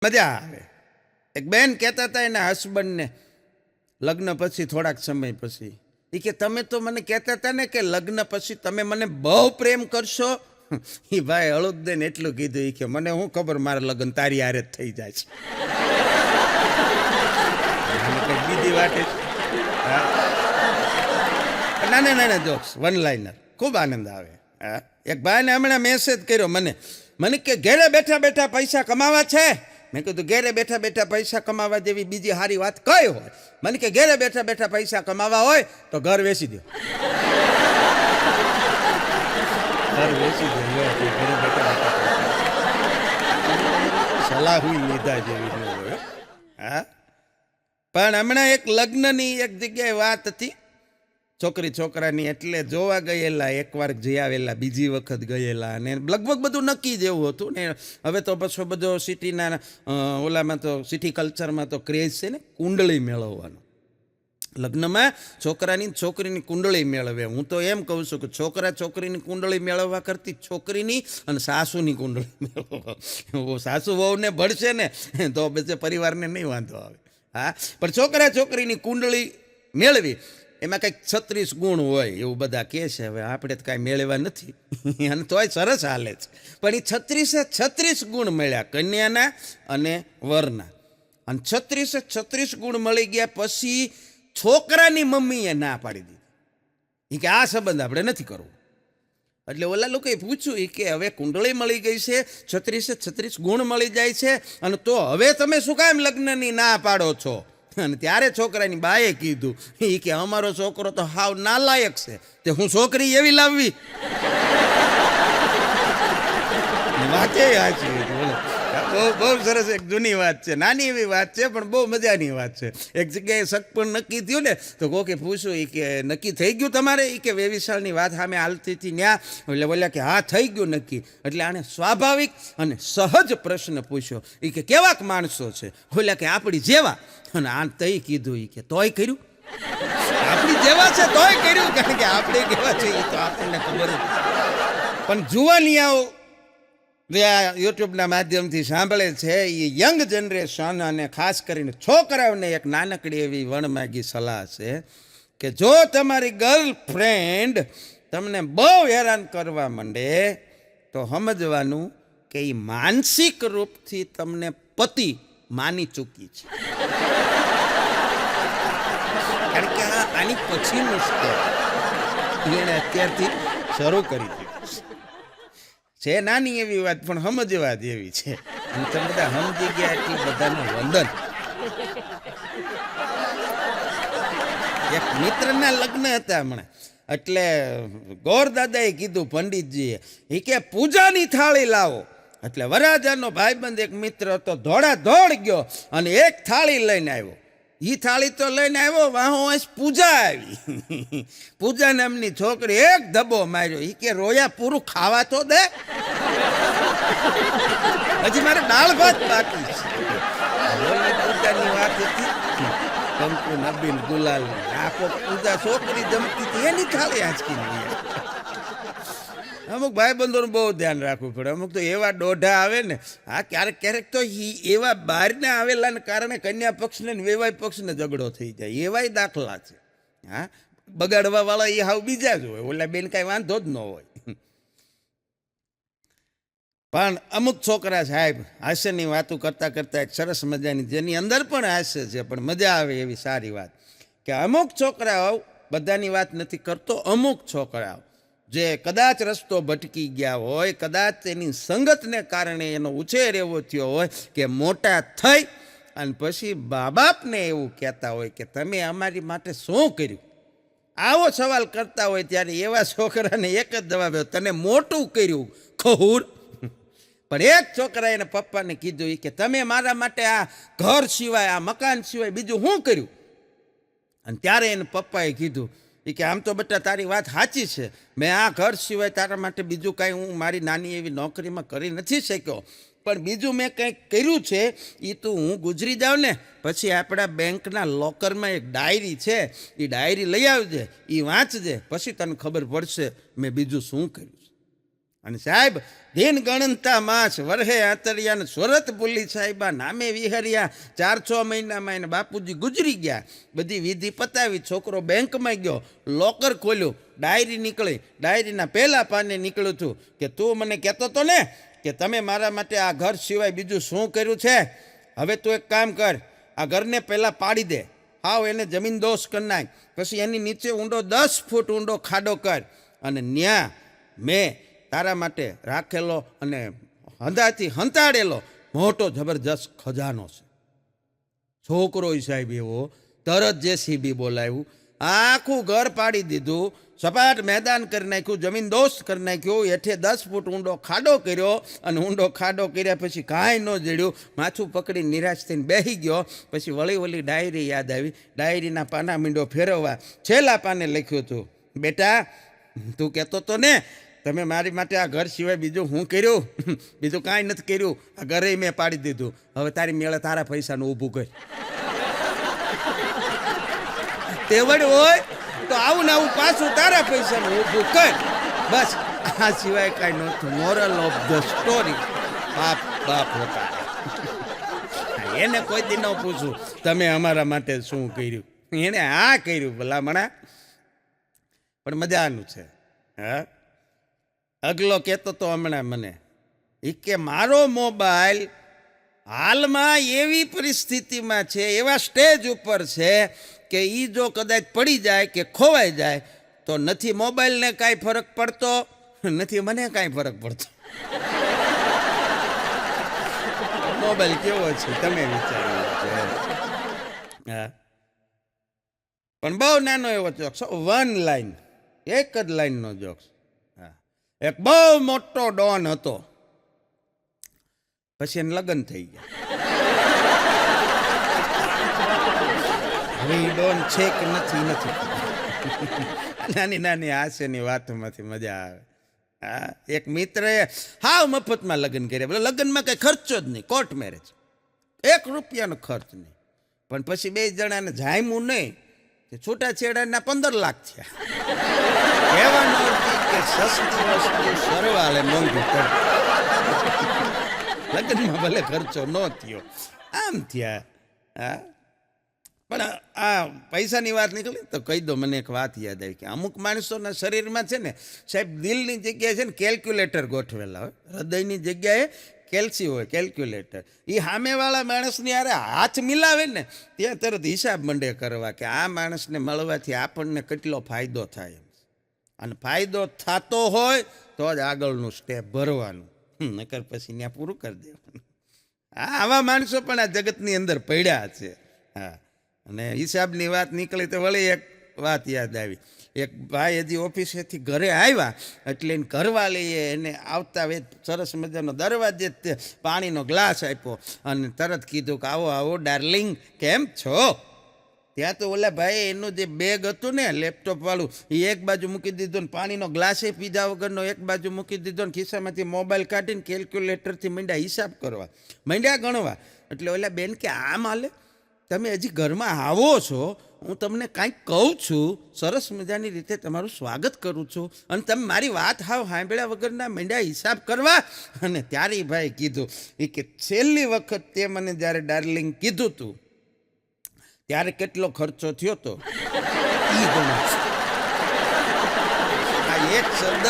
મજા આવે. એક બેન કહેતા હતા એના હસબન્ડને લગ્ન પછી થોડાક સમય પછી, એ કે તમે તો મને કહેતા હતા ને કે લગ્ન પછી તમે મને બહુ પ્રેમ કરશો. એ ભાઈ હળુદને એટલું કીધું, એ કે મને શું ખબર મારા લગ્ન તારી હારે જ થઈ જાય છે. બીજી વાત ના ના ના જોક્સ વન લાઇનર ખૂબ આનંદ આવે. એક ભાઈને હમણાં મેસેજ કર્યો મને કે ઘેરે બેઠા બેઠા પૈસા કમાવા છે. મેં કીધું ઘેરે બેઠા બેઠા પૈસા કમાવા જેવી બીજી સારી વાત કઈ હોય? મને કે ઘેરે બેઠા બેઠા પૈસા કમાવા હોય તો ઘર વેચી દો. ઘર વેચી દો, ઘરે બેઠા બેઠા સલાહ લીધા જેવી ન હોય. હા, પણ હમણાં એક લગ્નની એક જગ્યાએ વાત હતી, છોકરી છોકરાની. એટલે જોવા ગયેલા, એકવાર જઈ આવેલા, બીજી વખત ગયેલા, અને લગભગ બધું નક્કી જેવું હતું ને. હવે તો પછી બધો સિટીના ઓલામાં તો સિટી કલ્ચરમાં તો ક્રેઝ છે ને કુંડળી મેળવવાનો. લગ્નમાં છોકરાની છોકરીની કુંડળી મેળવે. હું તો એમ કહું છું કે છોકરા છોકરીની કુંડળી મેળવવા કરતી છોકરીની અને સાસુની કુંડળી મેળવવા. સાસુ વહુને ભળશે ને તો પછી પરિવારને નહીં વાંધો આવે. હા, પણ છોકરા છોકરીની કુંડળી મેળવી એમાં કંઈક 36 ગુણ હોય એવું બધા કહે છે. હવે આપણે તો કાંઈ મેળવ્યા નથી અને તોય સરસ હાલે છે. પણ એ 36 ગુણ મળ્યા કન્યાના અને વરના. અને 36 ગુણ મળી ગયા પછી છોકરાની મમ્મીએ ના પાડી દીધી. એ કે આ સંબંધ આપણે નથી કરવો. એટલે ઓલા લોકોએ પૂછ્યું, એ કે હવે કુંડળી મળી ગઈ છે, 36 ગુણ મળી જાય છે, અને તો હવે તમે શું કામ લગ્નની ના પાડો છો? અને ત્યારે છોકરાની બાએ કીધું, એ કે અમારો છોકરો તો હાવ નાલાયક છે, તે હું છોકરી એવી લાવવી? વાંચે બહુ સરસ એક જૂની વાત છે, નાની એવી વાત છે પણ બહુ મજાની વાત છે. એક જગ્યાએ સગપણ નક્કી થયું ને તો કોકે પૂછ્યું, એ કે નક્કી થઈ ગયું તમારે? એ કે વેવિશાળની વાત સામે હાલતી હતી ન્યા. એટલે બોલ્યા કે હા થઈ ગયું નક્કી. એટલે આને સ્વાભાવિક અને સહજ પ્રશ્ન પૂછ્યો, એ કે કેવાક માણસો છે? બોલ્યા કે આપણી જેવા. અને આ તઈ કીધું, એ કે તોય કર્યું? આપણી જેવા છે તોય કર્યું? કારણ કે આપણે કેવા છે એ તો આપણને ખબર જ. પણ જુવાનિયાઓ જે આ યુટ્યુબના માધ્યમથી સાંભળે છે એ યંગ જનરેશન અને ખાસ કરીને છોકરાઓને એક નાનકડી એવી વણમાગી સલાહ છે કે જો તમારી ગર્લફ્રેન્ડ તમને બહુ હેરાન કરવા માંડે તો સમજવાનું કે એ માનસિક રૂપથી તમને પતિ માની ચૂકી છે. કારણ કે આની પછીનું સ્ટેપ એણે અત્યારથી શરૂ કરી દીધું છે. નાની એવી વાત પણ સમજવા જેવી છે. અને તમે બધા સમજી ગયા એટલી બધાને વંદન. એક મિત્રના લગ્ન હતા હમણાં, એટલે ગોરદાદાએ કીધું પંડિતજીએ, એ કે પૂજાની થાળી લાવો. એટલે વરરાજાનો ભાઈબંધ એક મિત્ર હતો, દોડા દોડ ગયો અને એક થાળી લઈને આવ્યો. એ થાળી તો લઈને આવ્યો, વાહો પૂજા આવી. પૂજા નામની છોકરી એક ધબ્બો માર્યો. એ કે રોયા પૂરું ખાવા તો દે, હજી મારે દાળ ભાત બાકી છે. પૂજાની વાત હતી, કંકુ નબીન ગુલાલ આખો પૂજા છોકરી જમતી હતી એની થાળી આંચકી. અમુક ભાઈબંધોનું બહુ ધ્યાન રાખવું પડે. અમુક તો એવા દોઢા આવે ને, હા ક્યારેક ક્યારેક તો એવા બહારના આવેલાને કારણે કન્યા પક્ષને વેવાય પક્ષને ઝઘડો થઈ જાય, એવાય દાખલા છે. હા, બગાડવા વાળા એ હાવ બીજા જ હોય, ઓલા બેન કાંઈ વાંધો જ ન હોય. પણ અમુક છોકરા સાહેબ હાસ્યની વાતો કરતાં કરતાં એક સરસ મજાની, જેની અંદર પણ હાસ્ય છે પણ મજા આવે એવી સારી વાત, કે અમુક છોકરાઓ, બધાની વાત નથી કરતો, અમુક છોકરાઓ જે કદાચ રસ્તો ભટકી ગયા હોય, કદાચ એની સંગતને કારણે એનો ઉછેર એવો થયો હોય કે મોટા થઈ અને પછી મા બાપને એવું કહેતા હોય કે તમે અમારી માટે શું કર્યું, આવો સવાલ કરતા હોય ત્યારે એવા છોકરાને એક જ જવાબ, તને મોટું કર્યું ખહૂર. પણ એક છોકરાએ એને પપ્પાને કીધું, કે તમે મારા માટે આ ઘર સિવાય, આ મકાન સિવાય બીજું શું કર્યું? અને ત્યારે એને પપ્પાએ કીધું, કે આમ તો બેટા તારી વાત સાચી છે, મેં આ ઘર સિવાય તારા માટે બીજું કાંઈ હું મારી નાની એવી નોકરીમાં કરી નથી શક્યો, પણ બીજું મેં કંઈક કર્યું છે. એ તું હું ગુજરી જાઉં ને પછી આપણા બેંકના લોકરમાં એક ડાયરી છે, એ ડાયરી લઈ આવજે, એ વાંચજે, પછી તને ખબર પડશે મેં બીજું શું કર્યું છે. અને સાહેબ દિન ગણનતા માસ વરહે આતરિયા સુરત પુલી સાહેબા નામે વિહર્યા 4-6 મહિનામાં એને બાપુજી ગુજરી ગયા. બધી વિધિ પતાવી, છોકરો બેંકમાં ગયો, લોકર ખોલ્યું, ડાયરી નીકળી. ડાયરીના પહેલા પાને નીકળ્યું હતું કે તું મને કહેતો હતો ને કે તમે મારા માટે આ ઘર સિવાય બીજું શું કર્યું છે. હવે તું એક કામ કર, આ ઘરને પહેલાં પાડી દે, હાવ એને જમીન દોષ કરી નાખ, પછી એની નીચે ઊંડો 10 ફૂટ ઊંડો ખાડો કર, અને ન્યા મેં તારા માટે રાખેલો અને હંધાથી હંતાડેલો મોટો જબરજસ્ત ખજાનો છે. છોકરો સાહેબ એવો તરત જેસીબી બોલાવ્યું, આખું ઘર પાડી દીધું, સપાટ મેદાન કરી નાખ્યું, જમીન દોસ્ત કરી નાખ્યું, હેઠે 10 ફૂટ ઊંડો ખાડો કર્યો, અને ઊંડો ખાડો કર્યા પછી કાંઈ ન જડ્યું. માથું પકડી નિરાશ થઈને બેસી ગયો. પછી વળી ડાયરી યાદ આવી, ડાયરીના પાના મીંડો ફેરવવા છેલ્લા પાને લખ્યું હતું, બેટા તું કહેતો તો ને તમે મારી માટે આ ઘર સિવાય બીજું હું કર્યું, બીજું કાંઈ નથી કર્યું, આ ઘરે મેં પાડી દીધું, હવે તારી મેળે તારા પૈસાનું ઊભું કર. તેવડ હોય તો આવું ને આવું પાછું તારા પૈસાનું ઊભું કર, બસ આ સિવાય કાંઈ નહોતું. મોરલ ઓફ ધ સ્ટોરી, બાપ બાપ હોતા. એને કોઈ દી ન પૂછું તમે અમારા માટે શું કર્યું, એને આ કર્યું ભલામણા. પણ મજાનું છે. હા, અગલો કહેતો તો હમણાં મને કે મારો મોબાઈલ હાલમાં એવી પરિસ્થિતિમાં છે, એવા સ્ટેજ ઉપર છે કે એ જો કદાચ પડી જાય કે ખોવાઈ જાય તો નથી મોબાઈલને કાંઈ ફરક પડતો, નથી મને કાંઈ ફરક પડતો. મોબાઈલ કેવો છે તમે વિચારો. હા, પણ બહુ નાનો એવો જોક્સ, 1 લાઈન, એક જ લાઈનનો જોક્સ. એક બહુ મોટો ડોન હતો, પછી એને લગ્ન થઈ ગયા. હવે ડોન છે કે નથી. નાની નાની હાસ્યની વાતોમાંથી મજા આવે. હા, એક મિત્રએ હાવ મફતમાં લગ્ન કર્યા, બોલે લગ્નમાં કંઈ ખર્ચો જ નહીં, કોર્ટ મેરેજ, 1 રૂપિયાનો ખર્ચ નહીં. પણ પછી 2 જણાને જામ્યું નહીં, છૂટાછેડાના 15 લાખ થયા. કહેવાનો કે સસ્તી વસ્તુ સરવાળે મોંઘી પડે. લગ્નમાં ભલે ખર્ચો ન થયો, આમ થયા. હા, પણ આ પૈસાની વાત નીકળી તો કહી દો, મને એક વાત યાદ આવી કે અમુક માણસોના શરીરમાં છે ને સાહેબ, દિલની જગ્યાએ છે ને કેલ્ક્યુલેટર ગોઠવેલા હોય, હૃદયની જગ્યાએ કેલ્સી હોય, કેલ્ક્યુલેટર. એ સામેવાળા માણસની યારે હાથ મિલાવે ને ત્યાં તરત હિસાબ મંડે કરવા કે આ માણસને મળવાથી આપણને કેટલો ફાયદો થાય. અને ફાયદો થતો હોય તો જ આગળનું સ્ટેપ ભરવાનું, નકર પછી ત્યાં પૂરું કરી દેવાનું. હા, આવા માણસો પણ આ જગતની અંદર પડ્યા છે. હા, અને હિસાબની વાત નીકળી તો વળી એક વાત યાદ આવી. એક ભાઈ હજી ઓફિસેથી ઘરે આવ્યા એટલે એને ઘરવાળીએ એને આવતા વેત સરસ મજાનો દરવાજે પાણીનો ગ્લાસ આપ્યો અને તરત કીધું કે આવો આવો ડાર્લિંગ, કેમ છો. ત્યાં તો ઓલા ભાઈ એનું જે બેગ હતું ને લેપટોપ વાળું, એ એક બાજુ મૂકી દીધો ને પાણીનો ગ્લાસે પીધા વગરનો એક બાજુ મૂકી દીધો ને ખિસ્સામાંથી મોબાઈલ કાઢીને કેલ્ક્યુલેટરથી માંડ્યા હિસાબ કરવા, માંડ્યા ગણવા. એટલે ઓલા બેન કે આમ હાલે, તમે હજી ઘરમાં આવો છો, હું તમને કાંઈક કહું છું, સરસ મજાની રીતે તમારું સ્વાગત કરું છું, અને તમે મારી વાત હાવ સાંભળ્યા વગરના માંડ્યા હિસાબ કરવા. અને ત્યારે ભાઈ કીધું એ કે છેલ્લી વખત તે મને જ્યારે ડાર્લિંગ કીધું તું ત્યારે કેટલો ખર્ચો થયો તો ઈ ગણો. આ એક શબ્દ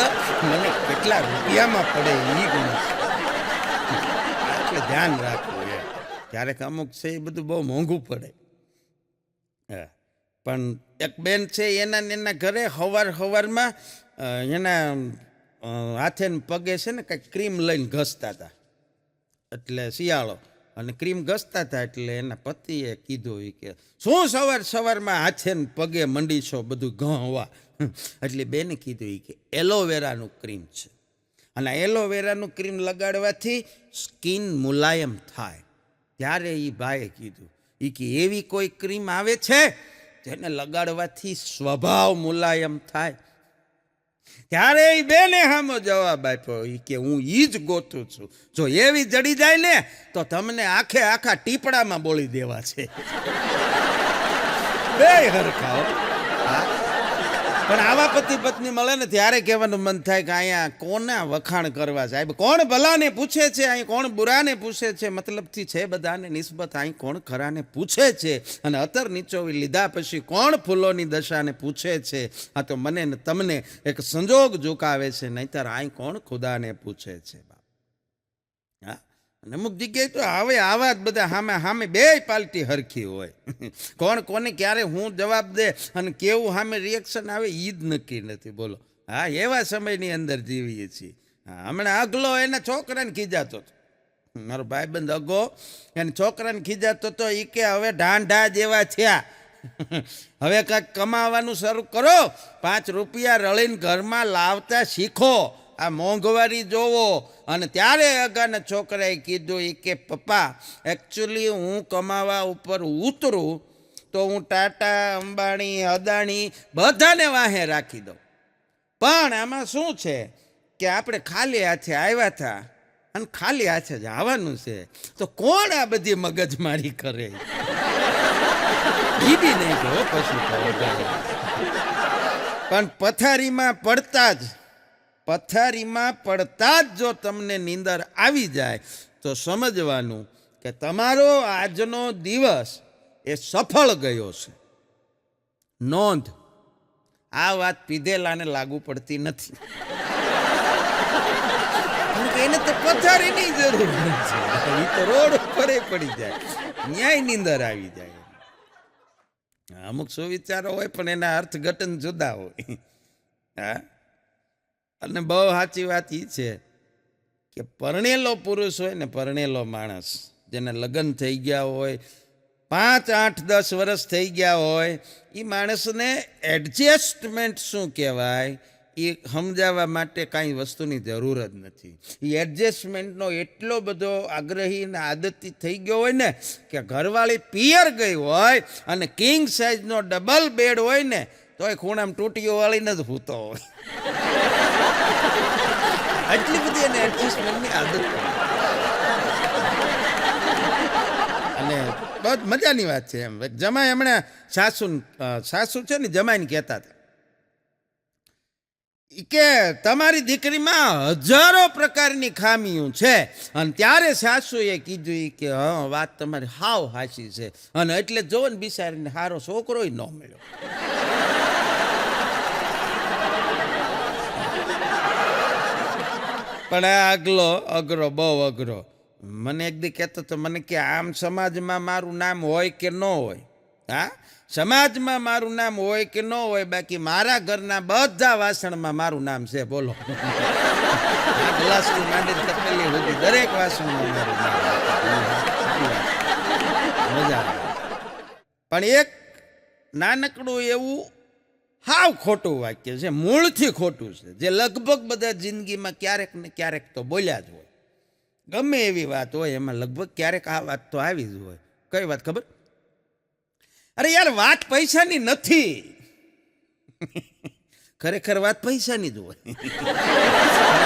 મને કેટલા રૂપિયામાં પડે ઈ ગણો. એટલે ધ્યાન રાખવું. ક્યારેક અમુક છે એ બધું બહુ મોંઘું પડે. હા, પણ એક બેન છે એના ઘરે સવારમાં એના હાથે ને પગે છે ને કંઈક ક્રીમ લઈને ઘસતા હતા, એટલે શિયાળો, અને ક્રીમ ઘસતા હતા એટલે એના પતિએ કીધું કે શું સવારમાં હાથે ને પગે મંડી છો બધું ઘવા. એટલે બેને કીધું કે એલોવેરાનું ક્રીમ છે, અને એલોવેરાનું ક્રીમ લગાડવાથી સ્કિન મુલાયમ થાય. ત્યારે એ ભાઈએ કીધું કે એવી કોઈ ક્રીમ આવે છે જેને લગાડવાથી સ્વભાવ મુલાયમ થાય. ત્યારે એ બેને સામો જવાબ આપ્યો કે હું ઈ જ ગોતું છું, જો એવી જડી જાય ને તો તમને આખા ટીપડામાં બોલી દેવા છે. બે હરખાઓ. પણ આવા પતિ પત્ની મળે ને ત્યારે કહેવાનું મન થાય કે અહીંયા કોના વખાણ કરવા સાહેબ, કોણ ભલાને પૂછે છે, અહીં કોણ બુરાને પૂછે છે, મતલબથી છે બધાને નિસ્બત, અહીં કોણ ખરાને પૂછે છે, અને અતર નીચોવી લીધા પછી કોણ ફૂલોની દશાને પૂછે છે. આ તો મને ને તમને એક સંજોગ ઝુકાવે છે, નહીતર અહીં કોણ ખુદાને પૂછે છે. હા, અને અમુક જગ્યાએ તો હવે આવા જ બધા સામે બે પાલટી હરખી હોય. કોણ કોને ક્યારે હું જવાબ દે અને કેવું સામે રિએક્શન આવે એ જ નક્કી નથી. બોલો, હા, એવા સમયની અંદર જીવીએ છીએ. હા, હમણાં અગલો એના છોકરાને ખીજાતો હતો, મારો ભાઈબંધ અગો એને છોકરાને ખીજાતો હતો. એ કે હવે ઢાંઢા જેવા થયા, હવે કાંઈક કમાવાનું શરૂ કરો, 5 રૂપિયા રળીને ઘરમાં લાવતા શીખો, આ મોંઘવારી જોવો. અને ત્યારે અગાના છોકરાએ કીધું, એ કે પપ્પા એકચ્યુઅલી હું કમાવા ઉપર ઉતરું તો હું ટાટા, અંબાણી, અદાણી બધાને વાહે રાખી દઉં, પણ આમાં શું છે કે આપણે ખાલી હાથે આવ્યા હતા અને ખાલી હાથે જ આવવાનું છે, તો કોણ આ બધી મગજમારી કરે? કીધી નહીં કહો પછી પણ પથારીમાં પડતા જ જો તમને નીંદર આવી જાય તો સમજવાનું કે તમારો આજનો દિવસ એ સફળ ગયો છે. નોંધ, આ વાત પીધેલાને લાગુ પડતી નથી, એને તો પથારીની જરૂર નથી, એ તો રોડ ઉપર પડી જાય, ન્યાય નીંદર આવી જાય. અમુક સુવિચારો હોય પણ એના અર્થઘટન જુદા હોય. હા, અને બહુ સાચી વાત એ છે કે પરણેલો પુરુષ હોય ને, પરણેલો માણસ જેને લગ્ન થઈ ગયા હોય, 5, 8, 10 વર્ષ થઈ ગયા હોય, એ માણસને એડજસ્ટમેન્ટ શું કહેવાય એ સમજાવવા માટે કાંઈ વસ્તુની જરૂર જ નથી. એ એડજસ્ટમેન્ટનો એટલો બધો આગ્રહી અને આદતી થઈ ગયો હોય ને કે ઘરવાળી પિયર ગઈ હોય અને કિંગ સાઇઝનો ડબલ બેડ હોય ને તોય ખૂણામાં તૂટીઓ વાળીને જ સૂતો હોય. એટલી બધી એને એડજસ્ટમેન્ટની આદત પડી. અને બહુ મજાની વાત છે એમ. જમાઈ હમણાં સાસુ છે ને જમાઈને કહેતા હતા કે તમારી દીકરીમાં હજારો પ્રકારની ખામીઓ છે, અને ત્યારે સાસુએ કીધું કે હા, વાત તમારી હાવ હાચી છે, અને એટલે જોવો ને બિચારીને સારો છોકરો ન મળ્યો. પણ આ અઘરો બહુ અઘરો. મને એક દી કહેતો તો, મને કે આમ સમાજમાં મારું નામ હોય કે ન હોય, હા, સમાજમાં મારું નામ હોય કે ન હોય, બાકી મારા ઘરના બધા વાસણમાં મારું નામ છે. બોલો, ગ્લાસથી માંડી તપેલી સુધી દરેક વાસણમાં મારું નામ. મજા આવે. પણ એક નાનકડું એવું હાવ ખોટું વાક્ય છે, મૂળથી ખોટું છે, જે લગભગ બધા જિંદગીમાં ક્યારેક ને ક્યારેક તો બોલ્યા જ હોય. ગમે એવી વાત હોય એમાં લગભગ ક્યારેક આ વાત તો આવી જ હોય. કઈ વાત ખબર? અરે યાર, વાત પૈસાની નથી. ખરેખર વાત પૈસાની જ હોય.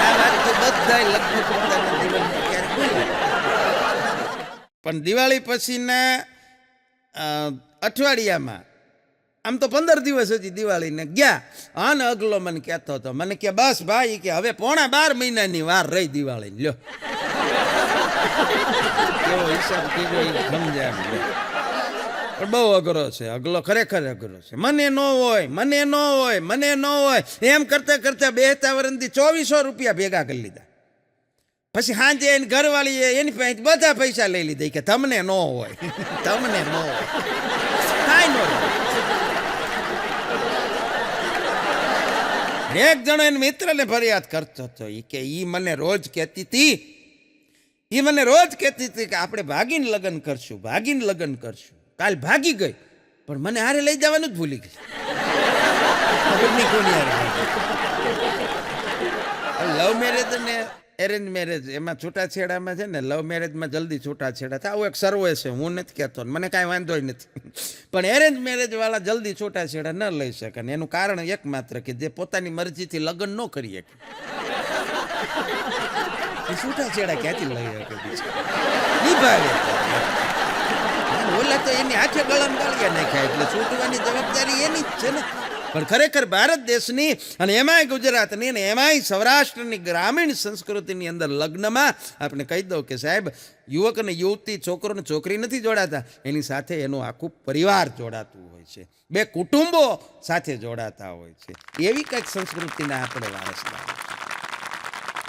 આ વાત તો બધા લગભગ પોતાના જીવનમાં ક્યારેક બોલ્યા. પણ દિવાળી પછીના અઠવાડિયામાં, આમ તો 15 દિવસ હજી દિવાળીને ગયા, અને અગલો મને કહેતો હતો, મને કે બસ ભાઈ કે હવે 12.5 મહિનાની વાર રહી દિવાળીને. લ્યો, કેવો હિસાબ કીધો એ સમજાય. પણ બહુ અઘરો છે અગલો, ખરેખર અઘરો છે. મને ન હોય એમ કરતા કરતા 2 વર્ષથી 2400 રૂપિયા ભેગા કરી લીધા. પછી સાંજે એની ઘરવાળી એની પાસે બધા પૈસા લઈ લીધા કે તમને ન હોય, તમને ન હોય, કાંઈ ન હોય. એક જણો એને મિત્રને ફરિયાદ કરતો હતો કે ઈ મને રોજ કહેતી હતી કે આપણે ભાગીને લગ્ન કરશું. કાલ ભાગી ગઈ, પણ મને હારે લઈ જવાનું જ ભૂલી ગઈ. લવ મેરેજ અને એરેન્જ મેરેજ એમાં છૂટાછેડામાં છે ને, લવ મેરેજમાં જલ્દી છૂટાછેડા થાય, આવું એક સર્વે છે, હું નથી કહેતો, મને કાંઈ વાંધો નથી. પણ એરેન્જ મેરેજ વાળા જલ્દી છૂટાછેડા ન લઈ શકે, ને એનું કારણ એકમાત્ર કે જે પોતાની મરજીથી લગ્ન ન કરી શકે, છૂટાછેડા ક્યાંથી લઈ શકે? નિભાવે ઓલા તો એની હાથે ગળામાં ગાળિયા નાખ્યા, એટલે છૂટવાની જવાબદારી એની જ છે ને. પણ ખરેખર ભારત દેશની અને એમાંય ગુજરાતની અને એમાંય સૌરાષ્ટ્રની ગ્રામીણ સંસ્કૃતિની અંદર લગ્નમાં આપણે કહી દઉં કે સાહેબ યુવક અને યુવતી, છોકરો ને છોકરી નથી જોડાતા, એની સાથે એનું આખું પરિવાર જોડાતું હોય છે, બે કુટુંબો સાથે જોડાતા હોય છે. એવી કંઈક સંસ્કૃતિના આપણે વારસદાર.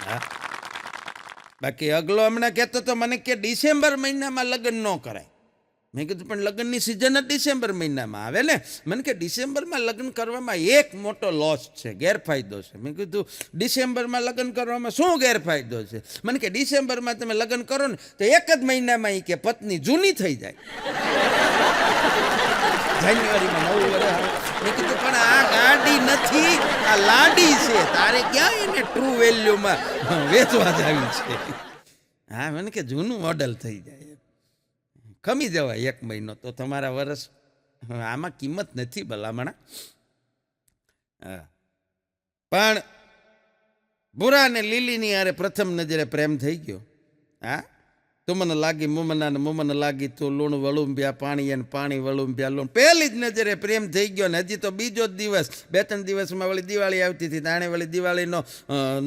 હા, બાકી અગલો હમણાં કહેતો તો મને કે ડિસેમ્બર મહિનામાં લગ્ન ન કરાય. મેં કીધું પણ લગ્નની સિઝન જ ડિસેમ્બર મહિનામાં આવે ને. મને કે ડિસેમ્બરમાં લગ્ન કરવામાં એક મોટો લોસ છે, ગેરફાયદો છે. મેં કીધું ડિસેમ્બરમાં લગ્ન કરવામાં શું ગેરફાયદો છે? મને કે ડિસેમ્બરમાં તમે લગ્ન કરો ને તો એક જ મહિનામાં એ કે પત્ની જૂની થઈ જાય. જાન્યુઆરીમાં 9 વર્ષ આવે. મેં કીધું પણ આ ગાડી નથી, આ લાડી છે, તારે ક્યાં એને ટ્રુ વેલ્યુમાં વેચવા જ આવી છે. હા, મને કે જૂનું મોડલ થઈ જાય, ખમી જવાય 1 મહિનો તો તમારા વર્ષ. આમાં કિંમત નથી ભલામણા. હા, પણ ભૂરા ને લીલીની યારે પ્રથમ નજરે પ્રેમ થઈ ગયો. હા, તું મને લાગી મુમના ને મુમન લાગી તું, લૂણ વળુંબ્યા પાણી અને પાણી વળુંબ્યા લૂણ. પહેલી જ નજરે પ્રેમ થઈ ગયો ને હજી તો બીજો જ દિવસ, 2-3 દિવસમાં વળી દિવાળી આવતી હતી. તાણે વળી દિવાળીનો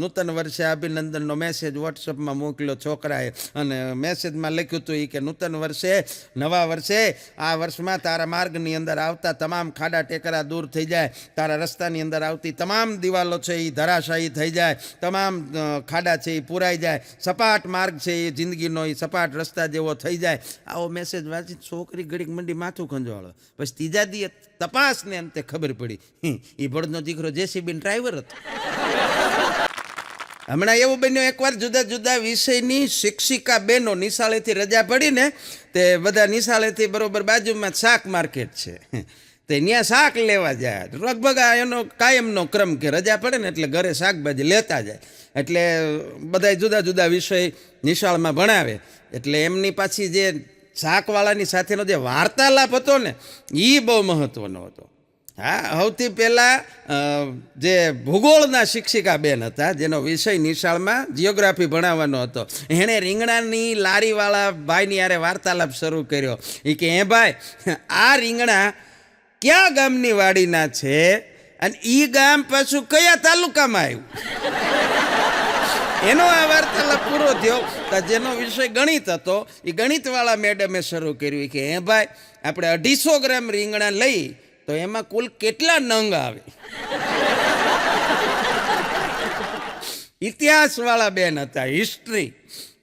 નૂતન વર્ષે અભિનંદનનો મેસેજ વોટ્સઅપમાં મોકલ્યો છોકરાએ, અને મેસેજમાં લખ્યું હતું કે નૂતન વર્ષે, નવા વર્ષે, આ વર્ષમાં તારા માર્ગની અંદર આવતા તમામ ખાડા ટેકરા દૂર થઈ જાય, તારા રસ્તાની અંદર આવતી તમામ દિવાલો છે એ ધરાશાયી થઈ જાય, તમામ ખાડા છે એ પૂરાઈ જાય, સપાટ માર્ગ છે એ જિંદગીનો એ સપાટ રસ્તા જેવો થઈ જાય. આવો મેસેજ વાંચી છોકરી ઘડીક મંડી માથું ખંજવાળો. પછી ત્રીજા દીએ તપાસને અંતે ખબર પડી એ ભળનો દીકરો જેસીબી ડ્રાઈવર હતો. હમણાં એવું બન્યું, એકવાર જુદા જુદા વિષયની શિક્ષિકા બહેનો નિશાળેથી રજા પડીને તે બધા નિશાળેથી બરોબર બાજુમાં શાક માર્કેટ છે તે ત્યાં શાક લેવા જાય. લગભગ આ એનો કાયમનો ક્રમ કે રજા પડે ને એટલે ઘરે શાકભાજી લેતા જાય. એટલે બધા જુદા જુદા વિષય નિશાળમાં ભણાવે એટલે એમની પાછી જે શાકવાળાની સાથેનો જે વાર્તાલાપ હતો ને એ બહુ મહત્ત્વનો હતો. હા, સૌથી પહેલાં જે ભૂગોળના શિક્ષિકા બેન હતા જેનો વિષય નિશાળમાં જિયોગ્રાફી ભણાવવાનો હતો, એણે રીંગણાની લારીવાળા ભાઈની યારે વાર્તાલાપ શરૂ કર્યો. એ કે હે ભાઈ, આ રીંગણા કયા ગામની વાડીના છે અને એ ગામ પાછું કયા તાલુકામાં આવ્યું? એનો આ વાર્તાલાપ પૂરો થયો તો જેનો વિષય ગણિત હતો એ ગણિતવાળા મેડમે શરૂ કર્યું કે હે ભાઈ, આપણે 250 ગ્રામ રીંગણા લઈ તો એમાં કુલ કેટલા નંગ આવે? ઇતિહાસવાળા બેન હતા, હિસ્ટ્રી.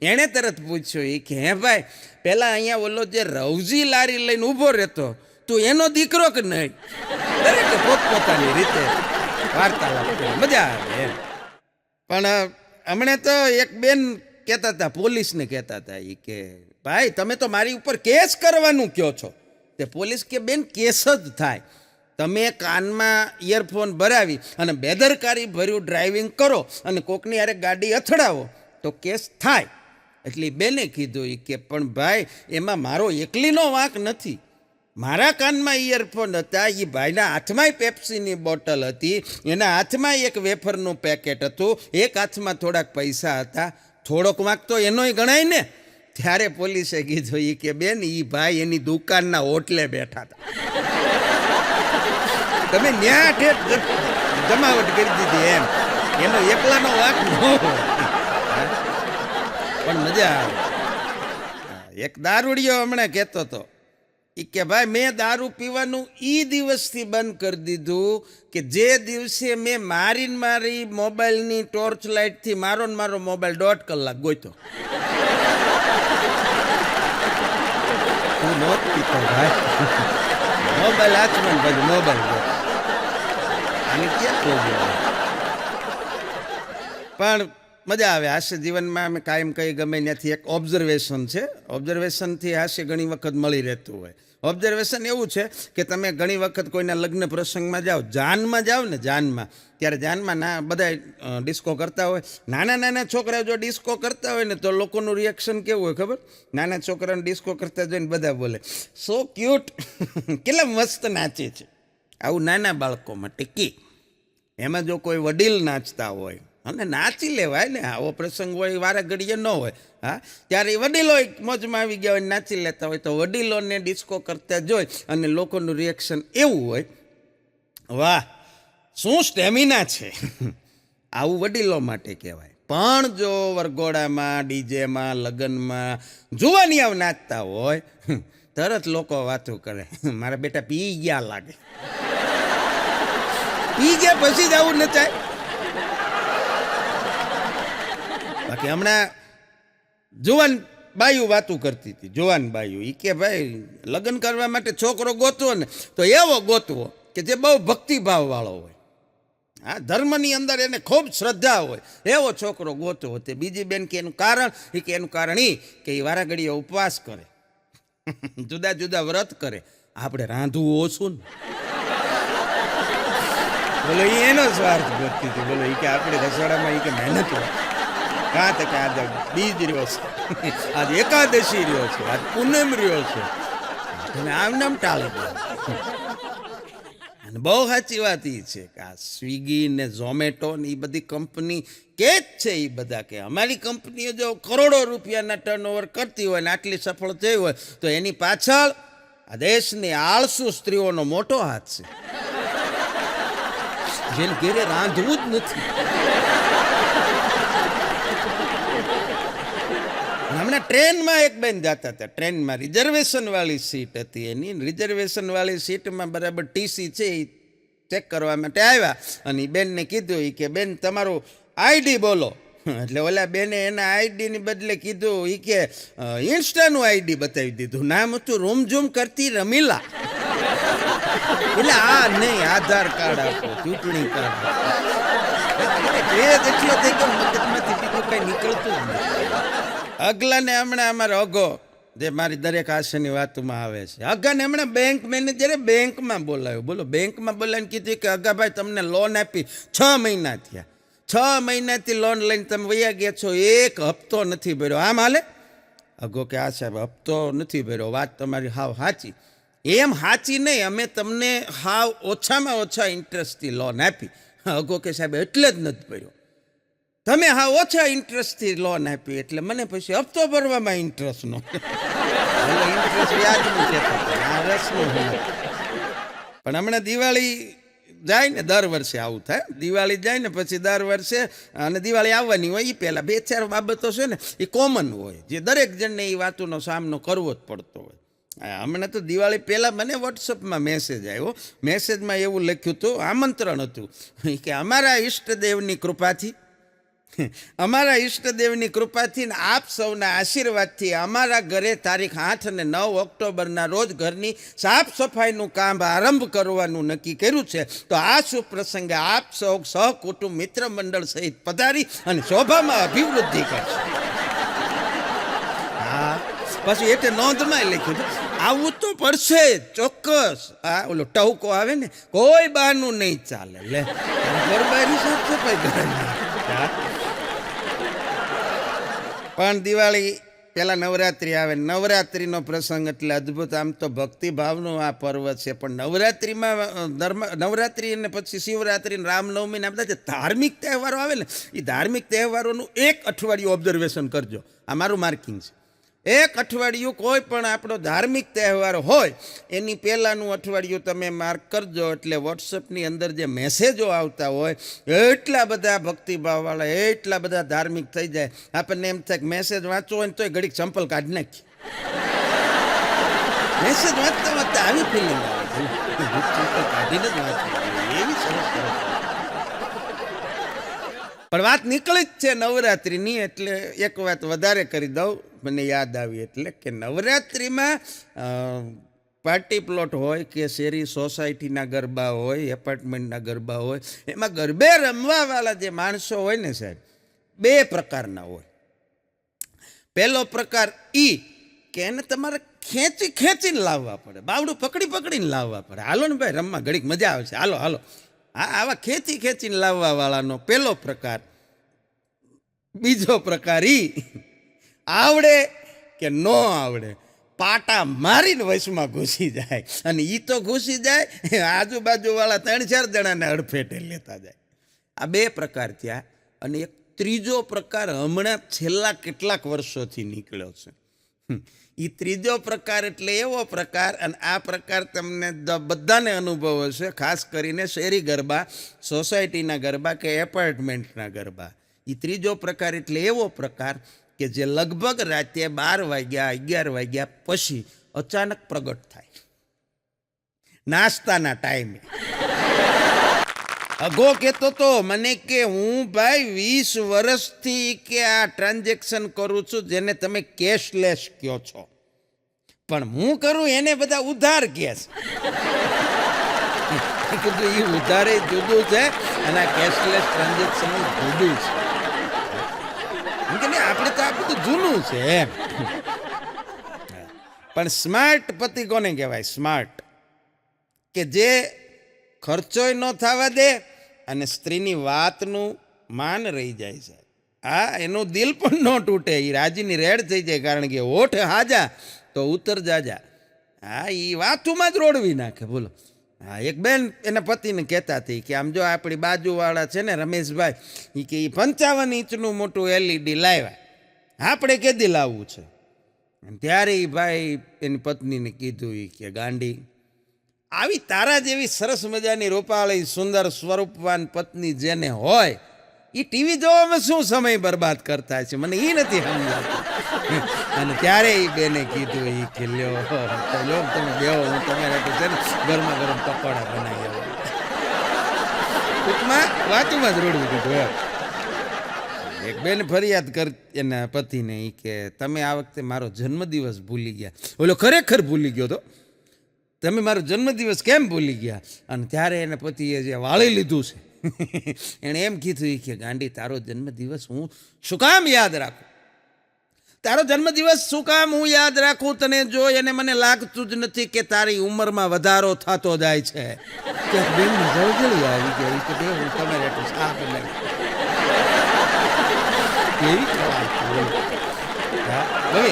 એણે તરત પૂછ્યું એ કે હે ભાઈ, પહેલાં અહીંયા ઓલો જે રવજી લારી લઈને ઊભો રહેતો તું એનો દીકરો કે નહીં? દરેકે પોતપોતાની રીતે વાર્તાલાપ કરે, મજા આવે એમ. પણ હમણે તો એક બેન કહેતા હતા, પોલીસને કહેતા હતા એ કે ભાઈ તમે તો મારી ઉપર કેસ કરવાનું કહો છો. તે પોલીસ કે બેન કેસ જ થાય, તમે કાનમાં ઇયરફોન ભરાવી અને બેદરકારી ભર્યું ડ્રાઇવિંગ કરો અને કોકની હારે ગાડી અથડાવો તો કેસ થાય. એટલે બેને કીધું એ કે પણ ભાઈ એમાં મારો એકલીનો વાંક નથી. મારા કાનમાં ઇયરફોન હતા, એ ભાઈના હાથમાંય પેપ્સીની બોટલ હતી, એના હાથમાં એક વેફરનું પેકેટ હતું, એક હાથમાં થોડાક પૈસા હતા, થોડોક વાંક તો એનોય ગણાય ને. ત્યારે પોલીસે કીધું એ કે બેન એ ભાઈ એની દુકાનના હોટલે બેઠા હતા, તમે ન્યા ઠેઠ જમાવટ કરી દીધી એમ, એનો એકલાનો વાંક ન હોય. પણ મજા આવે. એક દારૂડિયો હમણાં કહેતો હતો કે ભાઈ મેં દારૂ પીવાનું એ દિવસથી બંધ કરી દીધું કે જે દિવસે મેં મારી મોબાઈલની ટોર્ચ લાઇટથી મારો મોબાઈલ 1.5 કલાક ગોઈતો. તું નહોત પીતો ભાઈ, મોબાઈલ હાથમાં પછી મોબાઈલ આને ક્યાં. પણ મજા આવે. હાસ્ય જીવનમાં અમે કાયમ કંઈ ગમે ત્યાંથી એક ઓબ્ઝર્વેશન છે, ઓબ્ઝર્વેશનથી હાસ્ય ઘણી વખત મળી રહેતું હોય. ઓબ્ઝર્વેશન એવું છે કે તમે ઘણી વખત કોઈના લગ્ન પ્રસંગમાં જાઓ, જાનમાં જાઓ ને, જાનમાં ત્યારે જાનમાં બધા ડિસ્કો કરતા હોય. નાના નાના છોકરા જો ડિસ્કો કરતા હોય ને તો લોકોનું રિએક્શન કેવું હોય ખબર? નાના છોકરાને ડિસ્કો કરતા જોઈને બધા બોલે સો ક્યુટ, કેટલા મસ્ત નાચે છે. આવું નાના બાળકોમાં ટીકી. એમાં જો કોઈ વડીલ નાચતા હોય અને નાચી લેવાય ને, આવો પ્રસંગ હોય વારે ઘડીએ ન હોય, હા, ત્યારે વડીલો મોજમાં આવી ગયા હોય નાચી લેતા હોય તો વડીલોને ડિસ્કો કરતા જોઈ અને લોકોનું રિએક્શન એવું હોય વાહ શું સ્ટેમિના છે. આવું વડીલો માટે કહેવાય. પણ જો વરઘોડામાં, ડીજેમાં, લગ્નમાં જુવાનિયાઓ નાચતા હોય, તરત લોકો વાતો કરે, મારા બેટા પી ગયા લાગે. પી ગયા પછી જ આવું નચાય. બાકી હમણાં જુવાન બાયું વાતું કરતી હતી, જુવાન બાયું. એ કે ભાઈ લગ્ન કરવા માટે છોકરો ગોતવો ને તો એવો ગોતવો કે જે બહુ ભક્તિભાવ વાળો હોય. હા, ધર્મની અંદર એને ખૂબ શ્રદ્ધા હોય એવો છોકરો ગોતવો. તે બીજી બેન કે એનું કારણ કે એનું કારણ એ કે એ વારાઘડીએ ઉપવાસ કરે, જુદા જુદા વ્રત કરે. આપણે રાંધવું ઓછું ને. બોલો એ એનો સ્વાર્થ ગોતતી હતી. બોલો એ કે આપણે રસોડામાં એ કે મહેનત હોય. કાં તો કે આજે બીજ રહ્યો છે, આજે એકાદશી રહ્યો છે, આજ પૂનમ રહ્યો છે, તમે આમ નામ ટાળી દો. અને બહુ સાચી વાત એ છે કે આ સ્વિગી ને ઝોમેટો ને એ બધી કંપની કે જ છે એ બધા કે અમારી કંપનીઓ જો કરોડો રૂપિયાના ટર્નઓવર કરતી હોય ને આટલી સફળ થઈ હોય તો એની પાછળ આ દેશની આળસુ સ્ત્રીઓનો મોટો હાથ છે, જેને ઘેરે રાંધવું જ નથી. હમણાં ટ્રેનમાં એક બેન જતા હતા, ટ્રેનમાં રિઝર્વેશન વાળી સીટ હતી એની. રિઝર્વેશન વાળી સીટમાં બરાબર ટીસી છે એ ચેક કરવા માટે આવ્યા અને બેનને કીધું કે બેન તમારું આઈડી બોલો. એટલે ઓલા બેને એના આઈડીની બદલે કીધું એ કે ઇન્સ્ટાનું આઈડી બતાવી દીધું. નામ હતું રૂમઝૂમ કરતી રમીલા. એટલે આ નહીં, આધાર કાર્ડ આપો, ચૂંટણી કાર્ડ આપો. એટલો થઈ ગયો મગજમાંથી બીજું કઈ નીકળતું જ નથી. અગલાને હમણાં અમારો અઘો જે મારી દરેક આશયની વાતોમાં આવે છે, અગાને હમણાં બેંક મેનેજરે બેંકમાં બોલાવ્યો. બોલો, બેંકમાં બોલાવીને કીધું કે અગાભાઈ તમને લોન આપી 6 મહિના થયા, 6 મહિનાથી લોન લઈને તમે વયા ગયા છો, એક હપ્તો નથી ભર્યો. આમ હાલે? અઘો કે આ સાહેબ હપ્તો નથી ભર્યો, વાત તમારી હાવ સાચી. એમ સાચી નહીં, અમે તમને હાવ ઓછામાં ઓછા ઇન્ટરેસ્ટથી લોન આપી. અઘો કે સાહેબ એટલે જ નથી ભર્યો. તમે હા ઓછા ઇન્ટરેસ્ટથી લોન આપી એટલે મને પછી હપ્તો ભરવામાં ઇન્ટરેસ્ટનો. ઇન્ટરેસ્ટ વ્યાજનું છે, આ રસનું. પણ હમણાં દિવાળી જાય ને દર વર્ષે આવું થાય. દિવાળી જાય ને પછી દર વર્ષે, અને દિવાળી આવવાની હોય એ પહેલાં 2-4 બાબતો છે ને એ કોમન હોય, જે દરેક જણને એ વાતોનો સામનો કરવો જ પડતો હોય. હમણાં તો દિવાળી પહેલાં મને વોટ્સઅપમાં મેસેજ આવ્યો. મેસેજમાં એવું લખ્યું હતું, આમંત્રણ હતું કે અમારા ઈષ્ટદેવની કૃપાથી, અમારા ઈષ્ટદેવની કૃપાથી ને આપ સૌના આશીર્વાદથી અમારા ઘરે તારીખ 8 અને 9 ઓક્ટોબરના રોજ ઘરની સાફ સફાઈનું કામ આરંભ કરવાનું નક્કી કર્યું છે. તો આ શુભ પ્રસંગે આપ સૌ સહકુટુંબ મિત્ર મંડળ સહિત પધારી અને શોભામાં અભિવૃદ્ધિ કરશે. હા, પછી એટલે નોંધમાં લખ્યું આવું તો પડશે ચોક્કસ. આ ઓલો ટહુકો આવે ને, કોઈ બહારનું નહીં ચાલે. લે ગરબાની સાફ સફાઈ કરે. પણ દિવાળી પહેલાં નવરાત્રિ આવે. નવરાત્રિનો પ્રસંગ એટલે અદ્ભુત. આમ તો ભક્તિભાવનો આ પર્વ છે, પણ નવરાત્રિમાં નવરાત્રિ અને પછી શિવરાત્રિ, રામનવમી આ બધા જે ધાર્મિક તહેવારો આવે ને, એ ધાર્મિક તહેવારોનું 1 અઠવાડિયું ઓબ્ઝર્વેશન કરજો. આ મારું માર્કિંગ છે. 1 અઠવાડિયું કોઈ પણ આપણો ધાર્મિક તહેવાર હોય એની પહેલાંનું અઠવાડિયું તમે માર્ક કરજો. એટલે વોટ્સઅપની અંદર જે મેસેજો આવતા હોય એટલા બધા ભક્તિભાવવાળા, એટલા બધા ધાર્મિક થઈ જાય, આપણને એમ થાય કે મેસેજ વાંચવો હોય ને તોય ઘડીક ચંપલ કાઢી નાખી. મેસેજ વાંચતા વાંચતા આવી ફિલિંગ આવે, ચંપલ કાઢીને જ વાંચવી એવી સરસ. પણ વાત નીકળી જ છે નવરાત્રિની, એટલે એક વાત વધારે કરી દઉં, મને યાદ આવી. એટલે કે નવરાત્રિમાં પાર્ટી પ્લોટ હોય કે શેરી સોસાયટીના ગરબા હોય, એપાર્ટમેન્ટના ગરબા હોય, એમાં ગરબે રમવાવાળા જે માણસો હોય ને સાહેબ, 2 પ્રકારના હોય. પહેલો પ્રકાર કે એને તમારે ખેંચીને લાવવા પડે, બાવડું પકડીને લાવવા પડે. હાલો ને ભાઈ રમવા ઘડીક મજા આવશે, હાલો હાલો. હા, આવા ખેંચીને લાવવા વાળાનો પહેલો પ્રકાર. બીજો પ્રકાર આવડે કે ન આવડે, પાટા મારીને વશમાં ઘૂસી જાય, અને એ તો ઘૂસી જાય, આજુબાજુ વાળા 3-4 જણાને અડફેટે લેતા જાય. આ 2 પ્રકાર થયા. અને એક ત્રીજો પ્રકાર હમણાં છેલ્લા કેટલાક વર્ષોથી નીકળ્યો છે. એ ત્રીજો પ્રકાર એટલે એવો પ્રકાર, અને આ પ્રકાર તમને બધાને અનુભવ હશે, ખાસ કરીને શેરી ગરબા, સોસાયટીના ગરબા કે એપાર્ટમેન્ટના ગરબા. એ ત્રીજો પ્રકાર એટલે એવો પ્રકાર કે જે લગભગ રાતે 12 વાગ્યા 11 વાગ્યા પછી અચાનક પ્રગટ થાય, નાસ્તાના ટાઈમે. અગો કહેતો તો મને કે હું ભાઈ 20 વર્ષથી કે આ ટ્રાન્ઝેક્શન કરું છું, જેને તમે કેશલેસ કહો છો, પણ હું કરું એને બધા ઉધાર કહે છે. કીધું એ ઉધારે જુદું છે અને આ કેશલેસ ટ્રાન્ઝેક્શન જુદું છે. આપણે તો આ બધું જૂનું છે એમ. પણ સ્માર્ટ પતિ કોને કહેવાય? સ્માર્ટ, કે જે ખર્ચોય ન થવા દે અને સ્ત્રીની વાતનું માન રહી જાય છે. હા, એનું દિલ પણ ન તૂટે, એ રાજીની રેડ થઈ જાય, કારણ કે હોઠ હાજા તો ઉતર જાજા. હા, એ વાતુમાં જ રોડવી નાખે. બોલો. હા, એક બેન એના પતિને કહેતા હતી કે આમ જો આપણી બાજુવાળા છે ને રમેશભાઈ, એ કે 55 ઇંચનું મોટું LED લાવ્યા, આપણે કેદી લાવવું છે? ત્યારે એ ભાઈ એની પત્નીને કીધું કે ગાંડી, આવી તારા જેવી સરસ મજાની રૂપાળી સુંદર સ્વરૂપવાન પત્ની જેને હોય એ ટીવી જોવામાં શું સમય બરબાદ કરતા છે, મને એ નથી સમજાતું. અને ત્યારે એ બેને કીધું એ કે લ્યો તમે બેહો, હું તમારે છે ને ગરમા ગરમ પકોડા બનાવી આવું. ટૂંકમાં વાતમાં જ રોડવું કીધું. એક બેન ફરિયાદ કર એના પતિને કે તમે આ વખતે મારો જન્મદિવસ ભૂલી ગયા. ઓલો ખરેખર ભૂલી ગયો તો, તમે મારો જન્મદિવસ કેમ ભૂલી ગયા? અને ત્યારે એના પતિએ જે વાળી લીધું છે એણે એમ કીધું કે ગાંડી, તારો જન્મદિવસ હું શું કામ યાદ રાખું? તારો જન્મદિવસ શું કામ હું યાદ રાખું? તને જોઈ અને મને લાગતું જ નથી કે તારી ઉંમરમાં વધારો થતો જાય છે. બેન જળજળી આવી ગઈ કે બે હું તમારે એટલું સાફ હવે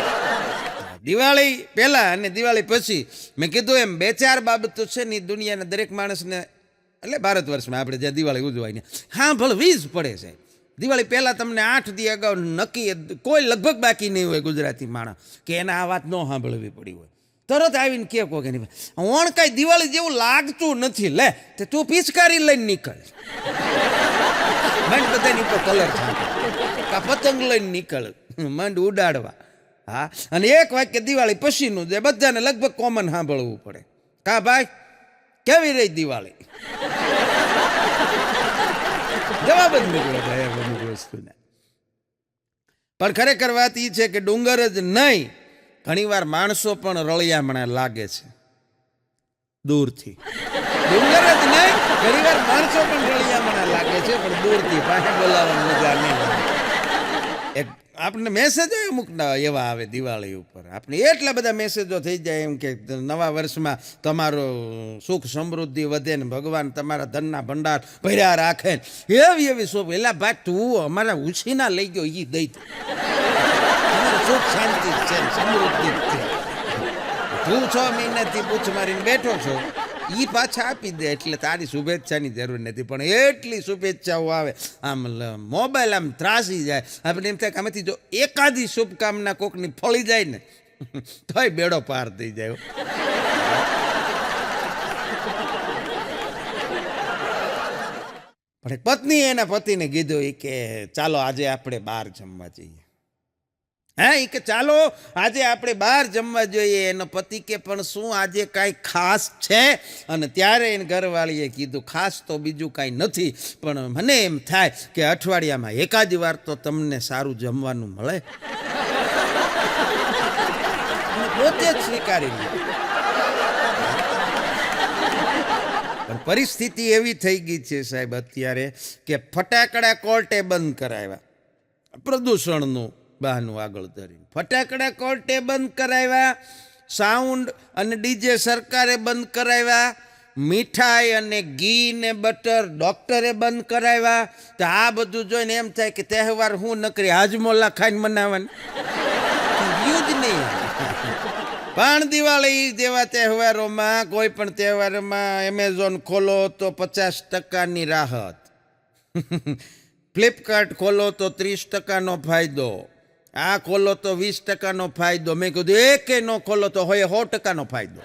દિવાળી પહેલા અને દિવાળી પછી મેં કીધું એમ 2-4 બાબતો છે ને દુનિયાના દરેક માણસને, એટલે ભારત વર્ષમાં આપણે જ્યાં દિવાળી ઉજવાય ને હા ભલે વીજ પડે છે. દિવાળી પહેલાં તમને 8 દી અગાઉ નક્કી, કોઈ લગભગ બાકી નહીં હોય ગુજરાતી માણસ કે એને આ વાત ન સાંભળવી પડી હોય. તરત આવીને કે કહો કે નહીં ઓણ કાંઈ દિવાળી જેવું લાગતું નથી, લે તે તું પિચકારી લઈને નીકળ, મંડ બધાની ઉપર કલર છાંટે, કા પતંગ લઈને નીકળ, મંડ ઉડાડવા. હા, અને એક વાક્ય દિવાળી પછીનું જે બધાને લગભગ કોમન સાંભળવું પડે, કા ભાઈ કેવી રહી દિવાળી? જવાબ જ નીકળે ભાઈ અમુક વસ્તુને. પણ ખરેખર વાત એ છે કે ડુંગર જ નહીં, ઘણીવાર માણસો પણ રળિયામણા લાગે છે દૂરથી. ડુંગર જ નહીં, ઘણીવાર માણસો પણ રળિયામણા લાગે છે, પણ દૂરથી પાસે બોલાવવાની મજા નહીં. એક આપણને મેસેજો અમુક એવા આવે દિવાળી ઉપર, આપણે એટલા બધા મેસેજો થઈ જાય એમ કે નવા વર્ષમાં તમારો સુખ સમૃદ્ધિ વધે ને ભગવાન તમારા ધનના ભંડાર ભર્યા રાખે ને એવી એવી શુભ. એલા ભાઈ તું અમારા ઉછીના લઈ ગયો એ દઈ દે, સુખ શાંતિ છે સમૃદ્ધિ છે. તું 6 મહિનાથી પૂછ મારીને બેઠો છો, એ પાછા આપી દે એટલે તારી શુભેચ્છાની જરૂર નથી. પણ એટલી શુભેચ્છાઓ આવે, આમ મોબાઈલ આમ ત્રાસી જાય. આપણે એમ થાય કે આમાંથી જો એકાદી શુભકામના કોકની ફળી જાય ને તોય બેડો પાર થઈ જાય. પણ પત્ની એના પતિને કીધું કે ચાલો આજે આપણે બહાર જમવા જઈએ. હા, એ કે ચાલો આજે આપણે બહાર જમવા જોઈએ. એનો પતિ કે પણ શું આજે કાંઈ ખાસ છે? અને ત્યારે એને ઘરવાળીએ કીધું ખાસ તો બીજું કાંઈ નથી, પણ મને એમ થાય કે અઠવાડિયામાં એકાદી વાર તો તમને સારું જમવાનું મળે. પોતે જ સ્વીકારી લીધું. પણ પરિસ્થિતિ એવી થઈ ગઈ છે સાહેબ અત્યારે કે ફટાકડા કોર્ટે બંધ કરાવ્યા, પ્રદૂષણનું બહાનું આગળ ધરીને ફટાકડા કોર્ટે બંધ કરાવ્યા, સાઉન્ડ અને ડીજે સરકારે બંધ કરાવ્યા, મીઠાઈ અને ઘી ને બટર ડૉક્ટરે બંધ કરાવ્યા. તો આ બધું જોઈને એમ થાય કે તહેવાર હું નકરી હાજમોલા ખાઈને મનાવવાનું જ નહીં. પણ દિવાળી જેવા તહેવારોમાં, કોઈ પણ તહેવારોમાં એમેઝોન ખોલો તો 50%ની રાહત, ફ્લિપકાર્ટ ખોલો તો 30%નો ફાયદો, આ ખોલો તો 20% ફાયદો. મેં કીધું એકે ન ખોલો તો હોય 100% ફાયદો.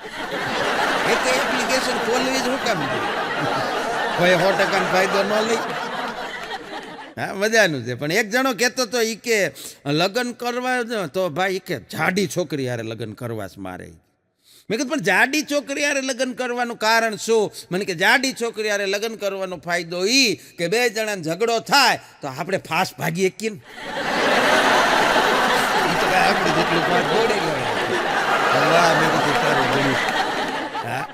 એક એપ્લિકેશન ખોલવી જ શું કામ હોય 100% ફાયદો ન લઈ? હા, મજાનું છે. પણ એક જણો કહેતો તો ઈ કે લગ્ન કરવા તો ભાઈ કે જાડી છોકરી યારે લગ્ન કરવા મારે. મેં કીધું પણ જાડી છોકરી યારે લગ્ન કરવાનું કારણ શું? મને કે જાડી છોકરી યારે લગ્ન કરવાનો ફાયદો ઈ કે બે જણાને ઝઘડો થાય તો આપણે ફાસ્ટ ભાગી શકીએ ને. આપણે જેટલું ફાસ્ટ દોડી લેવાય. મેં કીધું તારું ગણું. હા,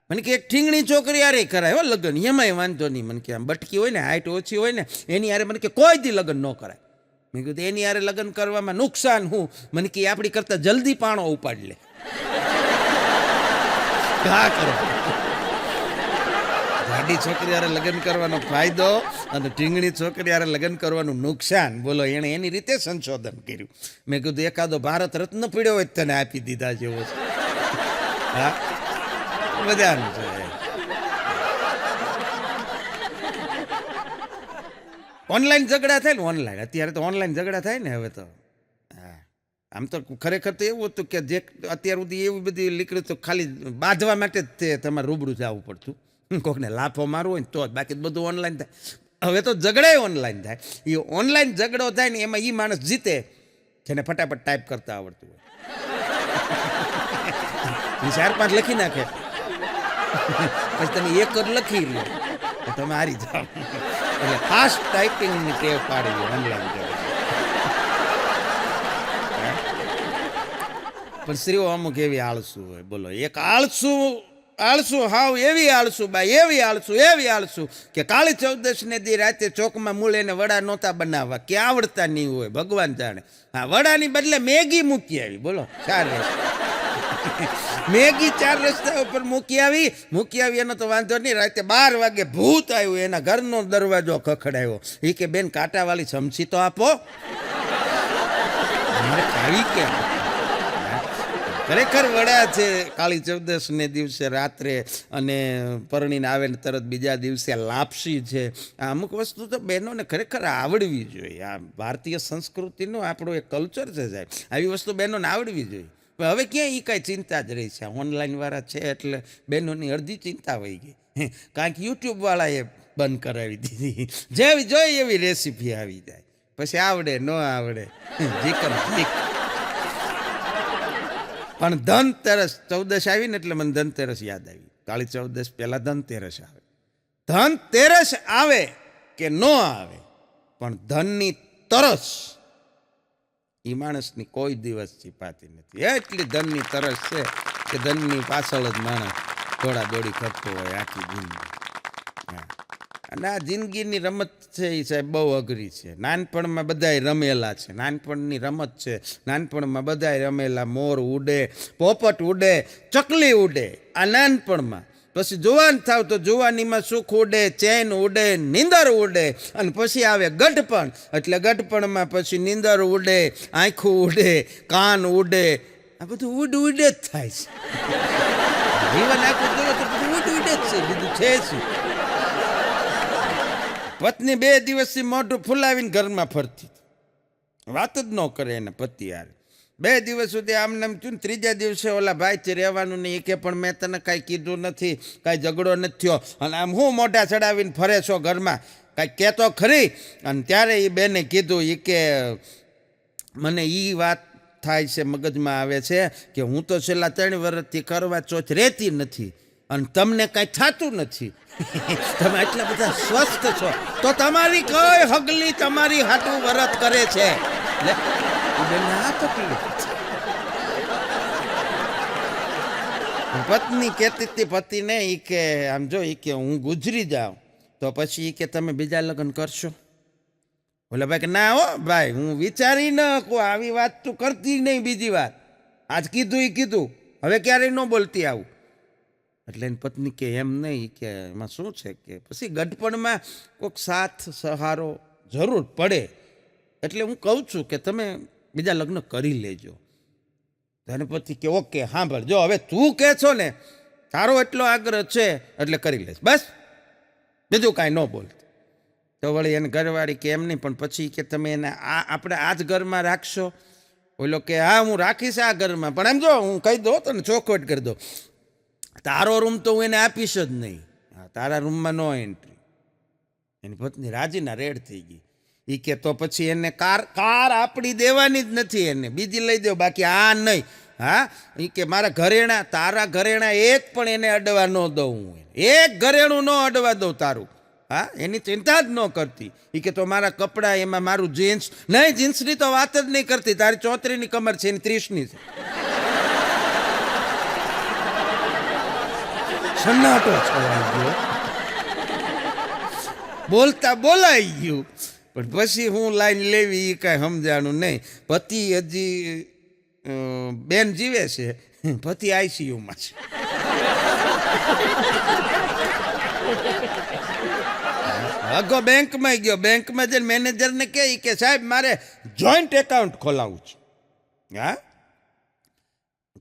મને કે એક ઠીંગણી છોકરી યારે કરાય હો લગ્ન, એમાંય વાંધો નહીં. મને કે આમ બટકી હોય ને, હાઈટ ઓછી હોય ને, એની યારે મને કે કોઈ દી લગ્ન ન કરાય. મેં કીધું એની યારે લગ્ન કરવામાં નુકસાન હું? મને કે આપણી કરતા જલ્દી પાણો ઉપાડી લે. હા કરો. જાડી છોકરી યારે લગ્ન કરવાનો ફાયદો અને ઠીંગણી છોકરી યારે લગ્ન કરવાનું નુકસાન. બોલો, એણે એની રીતે સંશોધન કર્યું. મેં કીધું એકાદો ભારત રત્ન પીડ્યો હોય તને આપી દીધા જેવો છે. હા, મજાનું છે. ઓનલાઈન ઝઘડા થાય ને, ઓનલાઈન અત્યારે તો ઓનલાઈન ઝઘડા થાય ને હવે તો. હા, આમ તો ખરેખર તો એવું હતું કે જે અત્યાર સુધી એવી બધી નીકળ્યું તો ખાલી બાંધવા માટે જ તે તમારે રૂબરૂ જવું પડતું. કોકને લાફો મારવો હોય ને તો જ, બાકી બધું ઓનલાઈન થાય. હવે તો ઝઘડાય ઓનલાઈન થાય. એ ઓનલાઈન ઝઘડો થાય ને એમાં એ માણસ જીતે જેને ફટાફટ ટાઈપ કરતા આવડતું હોય. 4-5 લખી નાખે પછી તમે એક જ લખી લો તો તમે હારી જાઓ. એટલે ફાસ્ટ ટાઈપિંગની ટેવ પાડવી ઓનલાઈન ઝઘડો. પણ સ્ત્રીઓ અમુક એવી આળસુ હોય. બોલો, એક આળસુ હાવ એવી આળસુ બાઈ, એવી આળસુ કે કાળી 14 દી રાતે ચોકમાં મૂળ એને વડા નહોતા બનાવવા કે આવડતા નહીં હોય, ભગવાન જાણે. હા, વડાની બદલે મેગી મૂકી આવી. બોલો, 4 રસ્તા મેગી 4 રસ્તા ઉપર મૂકી આવી. એનો તો વાંધો નહીં. રાતે 12 વાગે ભૂત આવ્યું, એના ઘરનો દરવાજો ખખડાયો. એ કે બેન કાંટાવાળી ચમચી તો આપો. મારે ખાવી કેમ? ખરેખર વડા છે કાળી 14 દિવસે રાત્રે, અને પરણીને આવે ને તરત બીજા દિવસે લાપસી છે. આ અમુક વસ્તુ તો બહેનોને ખરેખર આવડવી જોઈએ. આ ભારતીય સંસ્કૃતિનું આપણું એક કલ્ચર છે સાહેબ. આવી વસ્તુ બહેનોને આવડવી જોઈએ. હવે ક્યાંય એ કાંઈ ચિંતા જ રહી છે. ઓનલાઈનવાળા છે એટલે બહેનોની અડધી ચિંતા વહી ગઈ. કાંઈક યુટ્યુબવાળાએ બંધ કરાવી દીધી. જેવી જોઈએ એવી રેસીપી આવી જાય. પછી આવડે ન આવડે જીકમ જીક. પણ ધનતેરસ 14 આવી ને એટલે મને ધનતેરસ યાદ આવી. કાળી 14 પહેલાં ધનતેરસ આવે. ધનતેરસ આવે કે ન આવે, પણ ધનની તરસ એ માણસની કોઈ દિવસ છીપાતી નથી. એટલી ધનની તરસ છે કે ધનની પાછળ જ માણસ દોડાદોડી કરતો હોય આખી જિંદગી. અને આ જિંદગીની રમત છે એ સાહેબ બહુ અઘરી છે. નાનપણમાં બધાય રમેલા છે, નાનપણની રમત છે. નાનપણમાં બધાય રમેલા. મોર ઉડે, પોપટ ઉડે, ચકલી ઉડે, આ નાનપણમાં. પછી જુવાન થાવ તો જુવાનીમાં સુખ ઉડે, ચેન ઉડે, નીંદર ઉડે, અને પછી આવે ગઢપણ. એટલે ગઢપણમાં પછી નીંદર ઉડે, આંખું ઉડે, કાન ઉડે, આ બધું ઉડ જ થાય છે. જીવન આખું જોવો તો બધું ઉડ જ છે, બીજું છે શું? પત્ની 2 દિવસથી મોઢું ફૂલાવીને ઘરમાં ફરતી, વાત જ ન કરે એને પતિ યાર. 2 દિવસ સુધી આમને આમ થયું ને, 3જા દિવસે ઓલા ભાઈથી રહેવાનું નહીં. કે પણ મેં તને કાંઈ કીધું નથી, કાંઈ ઝઘડો નથી થયો, અને આમ હું મોઢા ચડાવીને ફરે છો ઘરમાં, કાંઈક કહેતો ખરી? અને ત્યારે એ બેને કીધું, એ કે મને એ વાત થાય છે, મગજમાં આવે છે કે હું તો છેલ્લા 3 વર્ષથી કરવા ચોથ રહેતી નથી અને તમને કાંઈ થતું નથી. તમે એટલા બધા સ્વસ્થ છો તો તમારી કઈ હગલી તમારી હાટું વરત કરે છે. પત્ની કહેતી હતી પતિને, ઈ કે આમ જો, ઈ કે હું ગુજરી જાઉં તો પછી ઈ કે તમે બીજા લગ્ન કરશો? બોલે ભાઈ કે ના હો ભાઈ, હું વિચારી ન કહું, આવી વાત તું કરતી નહીં. બીજી વાત આજ કીધું એ કીધું, હવે ક્યારેય ન બોલતી આવું. એટલે એની પત્ની કે એમ નહીં, કે એમાં શું છે કે પછી ગઢપણમાં કોઈક સાથ સહારો જરૂર પડે, એટલે હું કહું છું કે તમે બીજા લગ્ન કરી લેજો. એને પછી કે ઓકે સાંભળ, જો હવે તું કહે છો ને, તારો એટલો આગ્રહ છે એટલે કરી લઈશ, બસ બીજું કાંઈ ન બોલ. તો વળી એને ઘરવાળી કે એમ નહીં, પણ પછી કે તમે એને આપણે આ જ ઘરમાં રાખશો? ઓલો કે હા હું રાખીશ આ ઘરમાં, પણ એમ જો હું કહી દઉં તને ચોખવટ કરી દઉં, તારો રૂમ તો હું એને આપીશ જ નહીં, તારા રૂમમાં નો એન્ટ્રી. એની પત્ની રાજીના રેડ થઈ ગઈ. એ કે તો પછી એને કાર આપણી દેવાની જ નથી, એને બીજી લઈ દો, બાકી આ નહીં. હા, એ કે મારા ઘરેણા, તારા ઘરેણા એક પણ એને અડવા ન દઉં, હું એક ઘરેણું ન અડવા દઉં તારું. હા, એની ચિંતા જ ન કરતી. એ કે તો મારા કપડાં, એમાં મારું જીન્સ નહીં, જીન્સની તો વાત જ નહીં કરતી, તારી 34ની કમર છે, એની 30ની છે. સન્નાટો છવાઈ ગયો, બોલતા બોલાઈ ગયું, પણ પછી હું લાઈન લેવી એ કાંઈ સમજાણું નહીં. પતિ હજી બેન જીવે છે, પતિ આઈસીયુમાં છે. અગો બેંકમાં ગયો, બેંકમાં જઈને મેનેજરને કે સાહેબ મારે જોઈન્ટ એકાઉન્ટ ખોલાવવું છે. હા,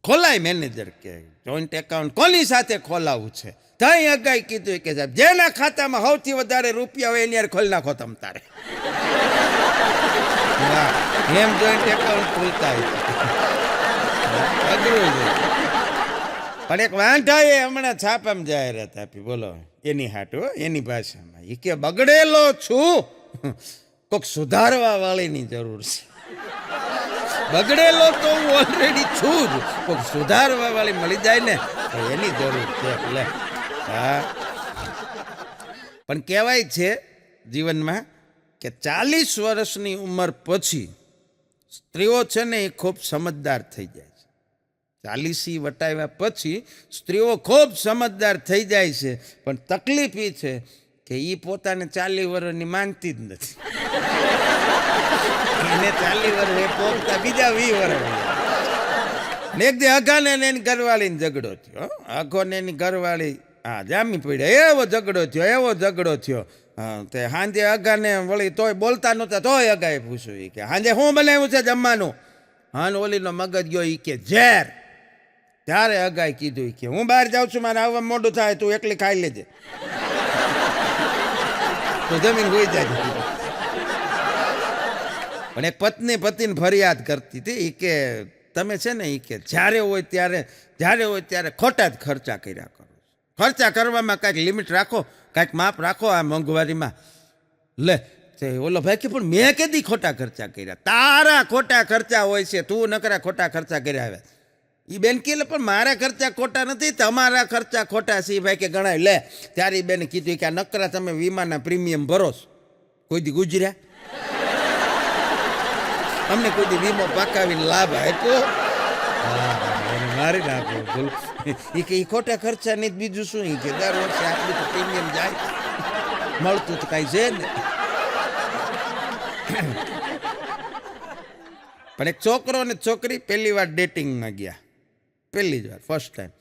ખોલાય. મેનેજર કે જોઈન્ટ એકાઉન્ટ કોની સાથે ખોલાવવું છે? તઈ અગાઈ કીધું કે સાહેબ જેના ખાતામાં સૌથી વધારે રૂપિયા હોય એની યાર ખોલી નાખો તમ તારે. એમ જોઈન્ટ એકાઉન્ટ ખોલતા અઘરું છે. પણ એક વાંઢાએ હમણાં છાપામાં જાહેરાત આપી, બોલો એની હાટો, એની ભાષામાં. એ કે બગડેલો છું, કોઈક સુધારવા વાળીની જરૂર છે. બગડેલો તો હું ઓલરેડી છું જ, કોઈક સુધારવા વાળી મળી જાય ને તો એની જરૂર છે. એટલે હા, પણ કહેવાય છે જીવનમાં કે 40 વર્ષની ઉંમર પછી સ્ત્રીઓ છે ને એ ખૂબ સમજદાર થઈ જાય છે. 40 વટાવ્યા પછી સ્ત્રીઓ ખૂબ સમજદાર થઈ જાય છે, પણ તકલીફ એ છે કે એ પોતાને 40 વર્ષની માનતી જ નથી. એને 40 વર્ષ એ પોતા બીજા 20 વર્ષ. ને એક દી અઘાને એની ઘરવાળીને ઝઘડો થયો. અઘો ને એની ઘરવાળી જામી પડ્યા, એવો ઝઘડો થયો. તે સાંજે અઘાને વળી તોય બોલતા નહોતા, તોય અગાએ પૂછ્યું કે સાંજે શું બનાવ્યું છે જમવાનું? હાન ઓલીનો મગજ ગયો, એ કે ઝેર. ત્યારે અગાએ કીધું કે હું બહાર જાઉં છું, મારે આવવા મોડું થાય, તું એકલી ખાઈ લેજે, તો જમીન હોઈ જાય. પણ એક પત્ની પતિને ફરિયાદ કરતી હતી, એ કે તમે છે ને, એ કે જ્યારે હોય ત્યારે ખોટા જ ખર્ચા કર્યા કરો. ખર્ચા કરવામાં કાંઈક લિમિટ રાખો, કાંઈક માપ રાખો આ મોંઘવારીમાં. લે તે ઓલો ભાઈ કે પણ મેં કેદી ખોટા ખર્ચા કર્યા? તારા ખોટા ખર્ચા હોય છે, તું નકરા ખોટા ખર્ચા કર્યા આવે. એ બેન કે પણ મારા ખર્ચા ખોટા નથી, તમારા ખર્ચા ખોટા છે. ભાઈ કે ગણાય. લે ત્યારે એ બેને કીધું કે આ નકરા તમે વીમાના પ્રીમિયમ ભરો છો, કોઈ દી ગુજર્યા? અમને કોઈ દી વીમો પાકાવીને લાભ આપ્યો? મારી નાખો. એ કે એ ખોટા ખર્ચા નહીં, બીજું શું? એ કે દર વર્ષે આટલું તો પ્રીમિયમ જાય, મળતું તો કાંઈ છે ને. પણ એક છોકરો અને છોકરી પહેલી વાર ડેટિંગમાં ગયા, પહેલી જ વાર, ફર્સ્ટ ટાઈમ.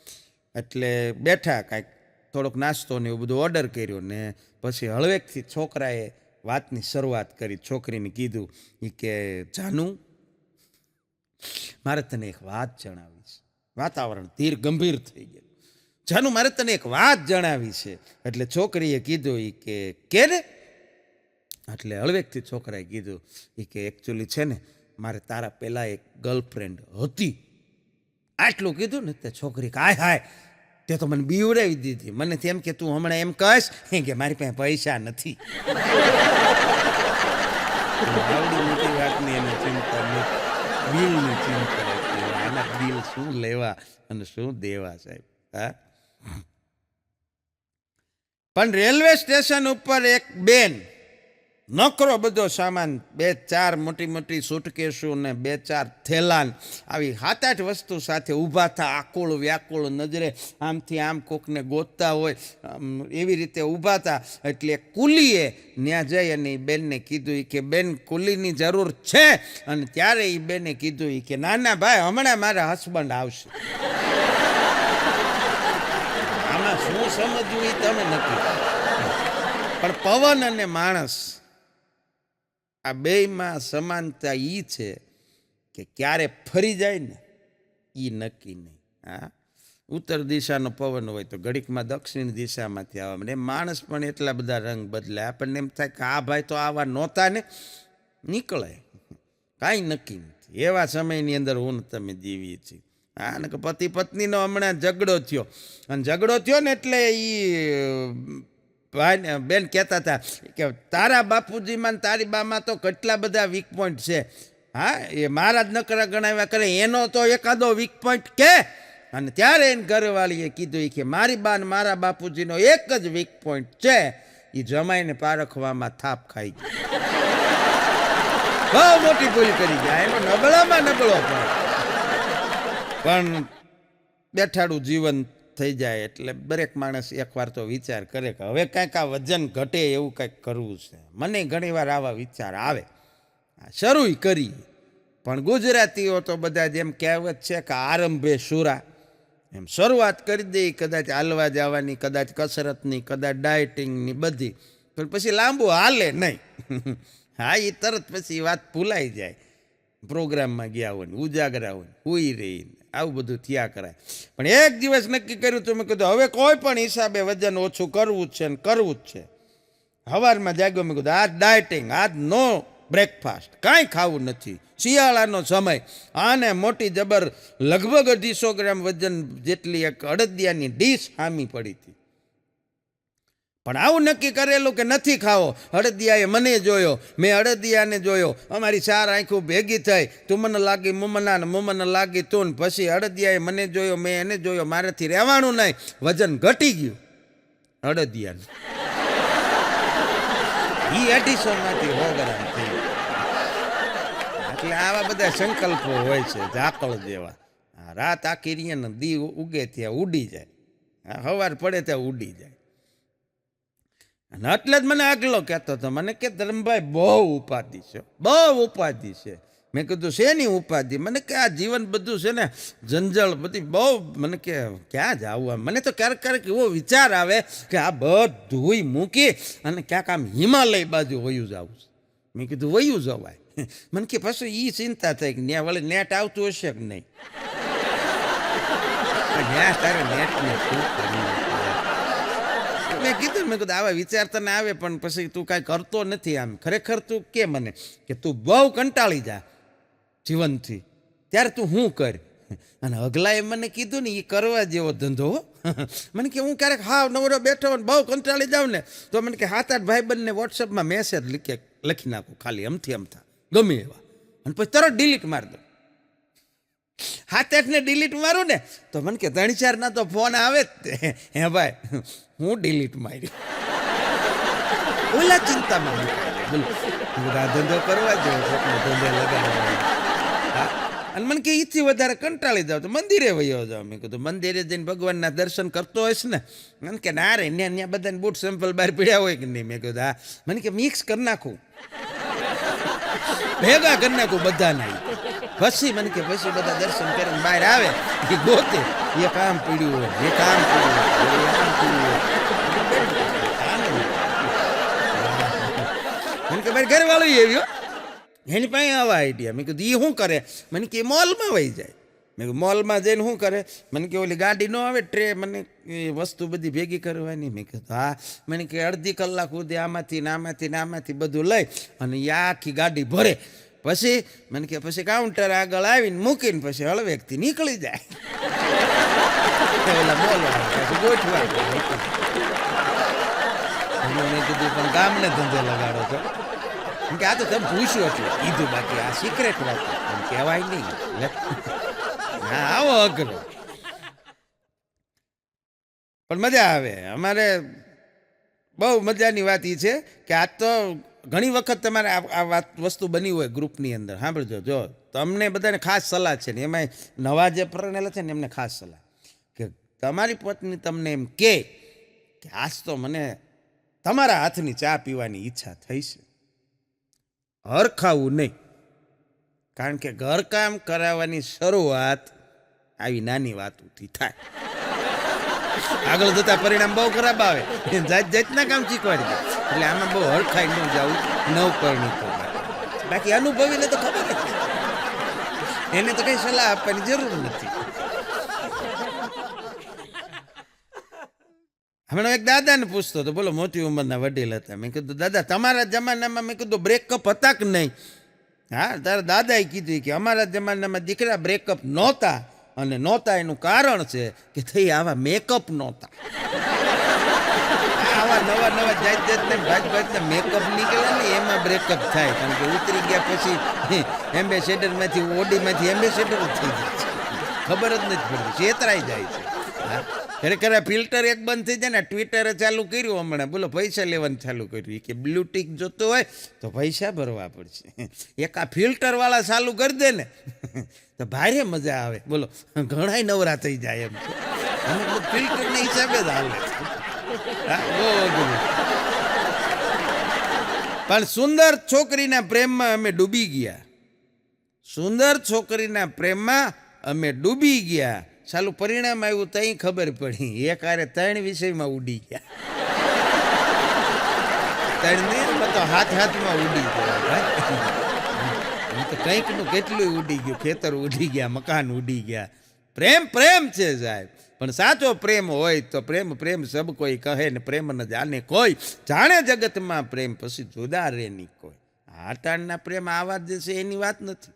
એટલે બેઠા, કાંઈક થોડોક નાસ્તો ને એવું બધું ઓર્ડર કર્યો, ને પછી હળવેકથી છોકરાએ વાતની શરૂઆત કરી. છોકરીને કીધું એ કે જાનુ મારે તને એક વાત જણાવી છે. વાતાવરણ ધીર ગંભીર થઈ ગયું. જાનુ મારે તને એક વાત જણાવી છે. એટલે છોકરીએ કીધું એ કે ને, એટલે હળવેકથી છોકરાએ કીધું એ કે એકચ્યુઅલી છે ને મારે તારા પહેલાં એક ગર્લફ્રેન્ડ હતી. આટલું કીધું ને તે છોકરી હાય તે તો મને બીવડાવી દીધી. મને તેમ કે તું હમણાં એમ કહીશ કે મારી પાસે પૈસા નથી. આવડી મોટી વાતની એને ચિંતા નથી, બિલની ચિંતા હતી. આના બિલ શું લેવા અને શું દેવા સાહેબ. હા, પણ રેલવે સ્ટેશન ઉપર એક બેન નકરો બધો સામાન, 2-4 મોટી સુટકેસો ને 2-4 થેલાન આવી 7-8 વસ્તુ સાથે ઊભા થા, આકુળ વ્યાકુળ નજરે આમથી આમ કોકને ગોતતા હોય એવી રીતે ઊભા થા. એટલે કુલીએ ત્યાં જઈ અને એ બેનને કીધું કે બેન કુલીની જરૂર છે. અને ત્યારે એ બેને કીધું કે ના ભાઈ હમણાં મારા હસબન્ડ આવશે. આમાં શું સમજવું એ તમે નથી. પણ પવન અને માણસ આ બેયમાં સમાનતા એ છે કે ક્યારે ફરી જાય ને એ નક્કી નહીં. હા, ઉત્તર દિશાનો પવન હોય તો ઘડીકમાં દક્ષિણ દિશામાંથી આવવા મને માણસ પણ એટલા બધા રંગ બદલે આપણને એમ થાય કે આ ભાઈ તો આવા નહોતા ને નીકળે કાંઈ નક્કી નથી. એવા સમયની અંદર હું તમે જીવીએ છીએ. હા ને કે પતિ પત્નીનો હમણાં ઝઘડો થયો અને ઝઘડો થયો ને એટલે એ ભાઈ બેન કહેતા હતા કે તારા બાપુજીમાં ને તારી બામાં તો કેટલા બધા વીક પોઈન્ટ છે. હા એ મારા જ નકરા ગણાવ્યા કરે એનો તો એકાદો વીક પોઈન્ટ કે. અને ત્યારે એને ઘરવાળીએ કીધું કે મારી બા ને મારા બાપુજીનો એક જ વીક પોઈન્ટ છે, એ જમાઈને પારખવામાં થાપ ખાઈ ગઈ. બહુ મોટી ભૂલ કરી ગયા. એનો નબળામાં નબળો પણ બેઠાડું જીવન થઈ જાય એટલે દરેક માણસ એકવાર તો વિચાર કરે કે હવે કાંઈક આ વજન ઘટે એવું કંઈક કરવું છે. મને ઘણીવાર આવા વિચાર આવે, શરૂ કરી. પણ ગુજરાતીઓ તો બધા જેમ કહેવત છે કે આરંભે શુરા, એમ શરૂઆત કરી દે કદાચ હાલવા જવાની, કદાચ કસરતની, કદાચ ડાયટિંગની બધી, પણ પછી લાંબુ હાલે નહીં. હા એ તરત પછી વાત ભૂલાઈ જાય. પ્રોગ્રામમાં ગયા હોય ને ઉજાગરા હોય હુઈ રહી આવું બધું થયા કરાય. પણ એક દિવસ નક્કી કર્યું તો મેં કીધું હવે કોઈ પણ હિસાબે વજન ઓછું કરવું જ છે ને કરવું જ છે. સવારમાં જાગ્યો મેં કીધું આજ ડાયટિંગ, આજ નો બ્રેકફાસ્ટ, કાંઈ ખાવું નથી. શિયાળાનો સમય આને મોટી જબર લગભગ 250 ગ્રામ વજન જેટલી એક અડદિયાની ડીશ હામી પડી હતી. પણ આવું નક્કી કરેલું કે નથી ખાવો. અડદિયાએ મને જોયો, મેં અડદિયાને જોયો, અમારી 4 આંખો ભેગી થઈ. તું મને લાગી મુમના ને મુમને લાગી તું. પછી અડદિયાએ મને જોયો, મેં એને જોયો, મારાથી રહેવાનું નહીં. વજન ઘટી ગયું અડદિયાનું. એ 250માંથી 100 ગ્રામ થઈ. એટલે આવા બધા સંકલ્પો હોય છે ઝાકળ જેવા. રાત આખી રીએ દી ઉગે ત્યાં ઉડી જાય, સવાર પડે ત્યાં ઉડી જાય. અને એટલે જ મને આગલો કહેતો હતો, મને કે ધર્મભાઈ બહુ ઉપાધિ છે, બહુ ઉપાધિ છે. મેં કીધું શેની ઉપાધિ? મને કે આ જીવન બધું છે ને જંજળ બધી બહુ. મને કે ક્યાં જવું? મને તો ક્યારેક ક્યારેક એવો વિચાર આવે કે આ બધું મૂકી અને ક્યાંક આમ હિમાલય બાજુ વયું જવું. મેં કીધું વયું જવાય. મને કે પછી એ ચિંતા થઈ કે ત્યાં વળી નેટ આવતું હશે કે નહીં. ત્યાં તારે નેટને શું કર્યું? મેં કીધું આવા વિચાર તને આવે પણ પછી તું કાંઈ કરતો નથી. આમ ખરેખર તું કે મને કે તું બહુ કંટાળી જા જીવનથી, ત્યારે તું શું કર? અને અગલાએ મને કીધું ને એ કરવા જેવો ધંધો. મને કે હું ક્યારેક હાવ નવરો બેઠો ને બહુ કંટાળી જાઉં ને તો મને કે 7-8 ભાઈબંધને વોટ્સઅપમાં મેસેજ લખી નાખું ખાલી અમથી અમથા ગમે એવા, અને પછી તરત ડિલીટ મારી દઉં. 7-8ને ડિલીટ મારું ને તો મને કે 3-4 ના તો ફોન આવે જ તે. હે ભાઈ હું ડિલીટ માર્યું. ઓલા ચિંતામાં આ ધંધો કરવા જેવો ધંધો લગાડવા. અને મને કે એથી વધારે કંટાળી જાવ તો મંદિરે વયો જાવ. મેં કીધું મંદિરે જઈને ભગવાનના દર્શન કરતો હોઈશ ને? મને કે ના રે ત્યાં બધાને બૂટ સેમ્પલ બહાર પીડ્યા હોય કે નહીં? મેં કીધું હા. મને કે મિક્સ કરી નાખું, ભેગા કરી નાખું બધાના. પછી મને કે પછી બધા દર્શન કરીને બહાર આવે એ ગોતે એ કામ પીડ્યું હોય, એ કામ પીડ્યું હોય, મને કે ભાઈ ઘરવાળું આવ્યો એની પાસે આવા આઈડિયા. મેં કીધું એ શું કરે? મને કે મોલમાં વહી જાય. મેં કીધું મોલમાં જઈને શું કરે? મને કે ઓલી ગાડી ન આવે ટ્રે, મને વસ્તુ બધી ભેગી કરવાની. મેં કીધું હા. મને કે અડધી કલાક સુધી આમાંથી ને આમાંથી ને આમાંથી બધું લઈ અને એ આખી ગાડી ભરે. પછી મને કે પછી કાઉન્ટર આગળ આવીને મૂકીને પછી હળવેકથી નીકળી જાય. ઓલા મોલ પછી ગોઠવા. મેં કીધું પણ ગામને ધંધે લગાડો છો કે આ તો તમે પૂછ્યું એટલે કીધું, બાકી આ સિક્રેટ વાત કહેવાય નહીં. હા આવો અઘરો પણ મજા આવે. અમારે બહુ મજાની વાત એ છે કે આ તો ઘણી વખત તમારે આ વાત વસ્તુ બની હોય ગ્રુપની અંદર. સાંભળજો, જો તમને બધાને ખાસ સલાહ છે ને, એમાં નવા જે પરણેલા છે ને એમને ખાસ સલાહ કે તમારી પત્ની તમને એમ કે આજ તો મને તમારા હાથની ચા પીવાની ઈચ્છા થઈ છે, હરખાવું નહીં. કારણ કે ઘરકામ કરાવવાની શરૂઆત આવી નાની વાતોથી થાય. આગળ જતા પરિણામ બહુ ખરાબ આવે. જાત જાતના કામ શીખવાડી દે. એટલે આમાં બહુ હરખાઈ ન જવું નવપરણી તો. બાકી અનુભવીને તો ખબર જ છે, એને તો કઈ સલાહ આપવાની જરૂર નથી. હમણાં એક દાદાને પૂછતો હતો, બોલો મોટી ઉંમરના વડીલ હતા. મેં કીધું દાદા તમારા જમાનામાં મેં કીધું બ્રેકઅપ હતા કે નહીં? હા, તારા દાદાએ કીધું કે અમારા જમાનામાં દીકરા બ્રેકઅપ નહોતા, અને નહોતા એનું કારણ છે કે થઈ આવા મેકઅપ નહોતા. આવા નવા નવા જાત જાતને ભાત ભાતના મેકઅપ નીકળ્યા ને એમાં બ્રેકઅપ થાય. કારણ કે ઉતરી ગયા પછી એમ્બેસેડરમાંથી ઓડીમાંથી એમ્બેસેડર જ થઈ જાય છે, ખબર જ નથી પડતી, છેતરાઈ જાય છે. ખરેખર આ ફિલ્ટર એક બંધ થઈ જાય ને. ટ્વિટરે ચાલુ કર્યું હમણાં, બોલો પૈસા લેવાનું ચાલુ કર્યું કે બ્લુ ટિક જોતો હોય તો પૈસા ભરવા પડશે. એક આ ફિલ્ટર વાળા ચાલુ કરી દે ને તો ભારે મજા આવે. બોલો ઘણાય નવરા થઈ જાય એમ છે. ફિલ્ટરના હિસાબે જ હાલે. પણ સુંદર છોકરીના પ્રેમમાં અમે ડૂબી ગયા. સુંદર છોકરીના પ્રેમમાં અમે ડૂબી ગયા. સાલું પરિણામ આવ્યું તઈ ખબર પડી, એક હારે 3 વિષયમાં ઉડી ગયા. 3 તો હાથમાં ઉડી ગયા. તો કંઈકનું કેટલું ઉડી ગયું. ખેતર ઉડી ગયા, મકાન ઉડી ગયા. પ્રેમ પ્રેમ છે સાહેબ. પણ સાચો પ્રેમ હોય તો પ્રેમ પ્રેમ સબ કોઈ કહે ને પ્રેમ ન જાણે કોઈ. જાણે જગતમાં પ્રેમ પછી જુદા રે નહીં કોઈ. હાટાણના પ્રેમ આવા જ છે એની વાત નથી.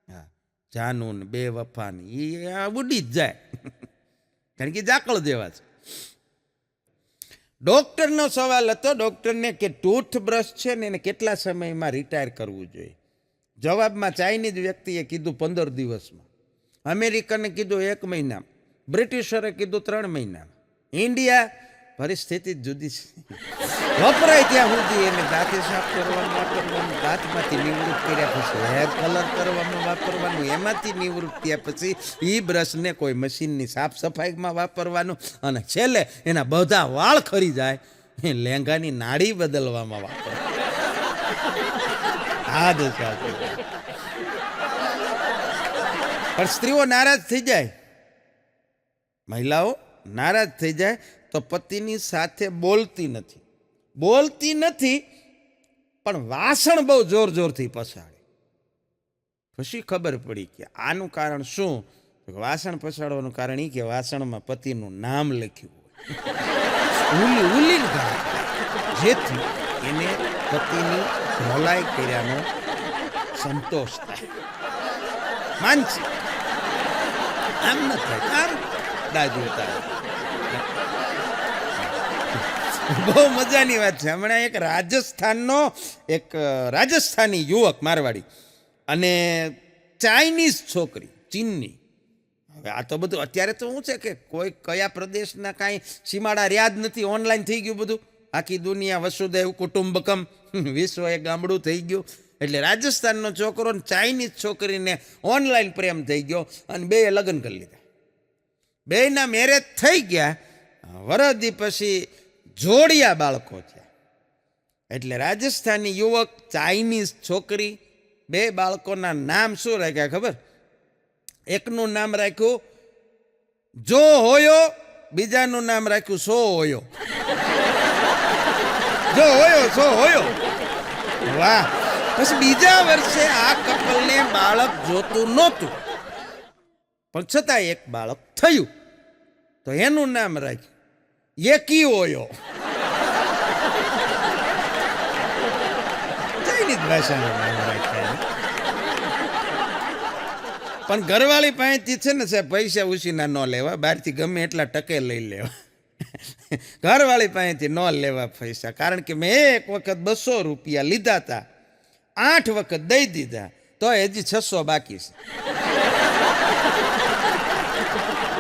હા, જાનૂન બે વફાની એ ઉડી જ જાય. કારણ કે જાકળ જેવા છે. ડૉક્ટરનો સવાલ હતો ડૉક્ટરને કે ટૂથબ્રશ છે ને એને કેટલા સમયમાં રિટાયર કરવું જોઈએ? જવાબમાં ચાઇનીઝ વ્યક્તિએ કીધું 15 દિવસમાં, અમેરિકને કીધું 1 મહિનામાં, બ્રિટિશરે કીધું 3 મહિનામાં. ઇન્ડિયા પરિસ્થિતિ જ જુદી છે. વપરાય ત્યાં સુધી એને દાંતે સાફ કરવાનું વાપરવાનું, દાંતમાંથી નિવૃત્ત કર્યા પછી હેર કલર કરવામાં વાપરવાનું, એમાંથી નિવૃત્ત થયા પછી એ બ્રશને કોઈ મશીનની સાફ સફાઈમાં વાપરવાનું, અને છેલ્લે એના બધા વાળ ખરી જાય એ લેંગાની નાડી બદલવામાં વાપરવાનું. આ જ સાચું. પણ સ્ત્રીઓ નારાજ થઈ જાય, મહિલાઓ નારાજ થઈ જાય તો પતિની સાથે બોલતી નથી. બોલતી નથી પણ વાસણ બહુ જોર જોરથી પછાડે. પછી ખબર પડી કે આનું કારણ શું? વાસણ પછાડવાનું કારણ એ કે વાસણમાં પતિનું નામ લખ્યું હોય, ઉલી જેથી એને પતિની ભલાઈ કર્યાનો સંતોષ થાય. માનસી આમ ન થાય, આમ દાજુ થાય. બહુ મજાની વાત છે. હમણાં એક રાજસ્થાની યુવક મારવાડી અને ચાઇનીઝ છોકરી ચીનની. હવે આ તો બધું અત્યારે તો શું છે કે કોઈ કયા પ્રદેશના કાંઈ સીમાડા રહ્યા જ નથી, ઓનલાઈન થઈ ગયું બધું. આખી દુનિયા વસુદેવ કુટુંબકમ, વિશ્વ એક ગામડું થઈ ગયું. એટલે રાજસ્થાનનો છોકરો ચાઇનીઝ છોકરીને ઓનલાઈન પ્રેમ થઈ ગયો અને બેએ લગ્ન કરી લીધા. બેયના મેરેજ થઈ ગયા, વરદી પછી જોડિયા બાળકો છે. એટલે રાજસ્થાની યુવક, ચાઇનીઝ છોકરી, 2 બાળકોના નામ શું રાખ્યા ખબર? એકનું નામ રાખ્યું જો હોયો, બીજાનું નામ રાખ્યું સો હોયો. જો હોયો સો હોયો. વાહ. પછી બીજા વર્ષે આ કપલને બાળક જોતું નહોતું, પણ છતાં એક બાળક થયું. તો એનું નામ રાખ્યું એકી હોયો. ચાઇનીઝ ભાષાનું નામ રાખ્યા. પણ ઘરવાળી પાસેથી છે ને સાહેબ પૈસા ઉછીના ન લેવા, બહારથી ગમે એટલા ટકે લઈ લેવા. ઘરવાળી પાસેથી ન લેવા પૈસા. કારણ કે મેં એક વખત 200 રૂપિયા લીધા હતા, 8 વખત દઈ દીધા, તો હજી 600 બાકી છે.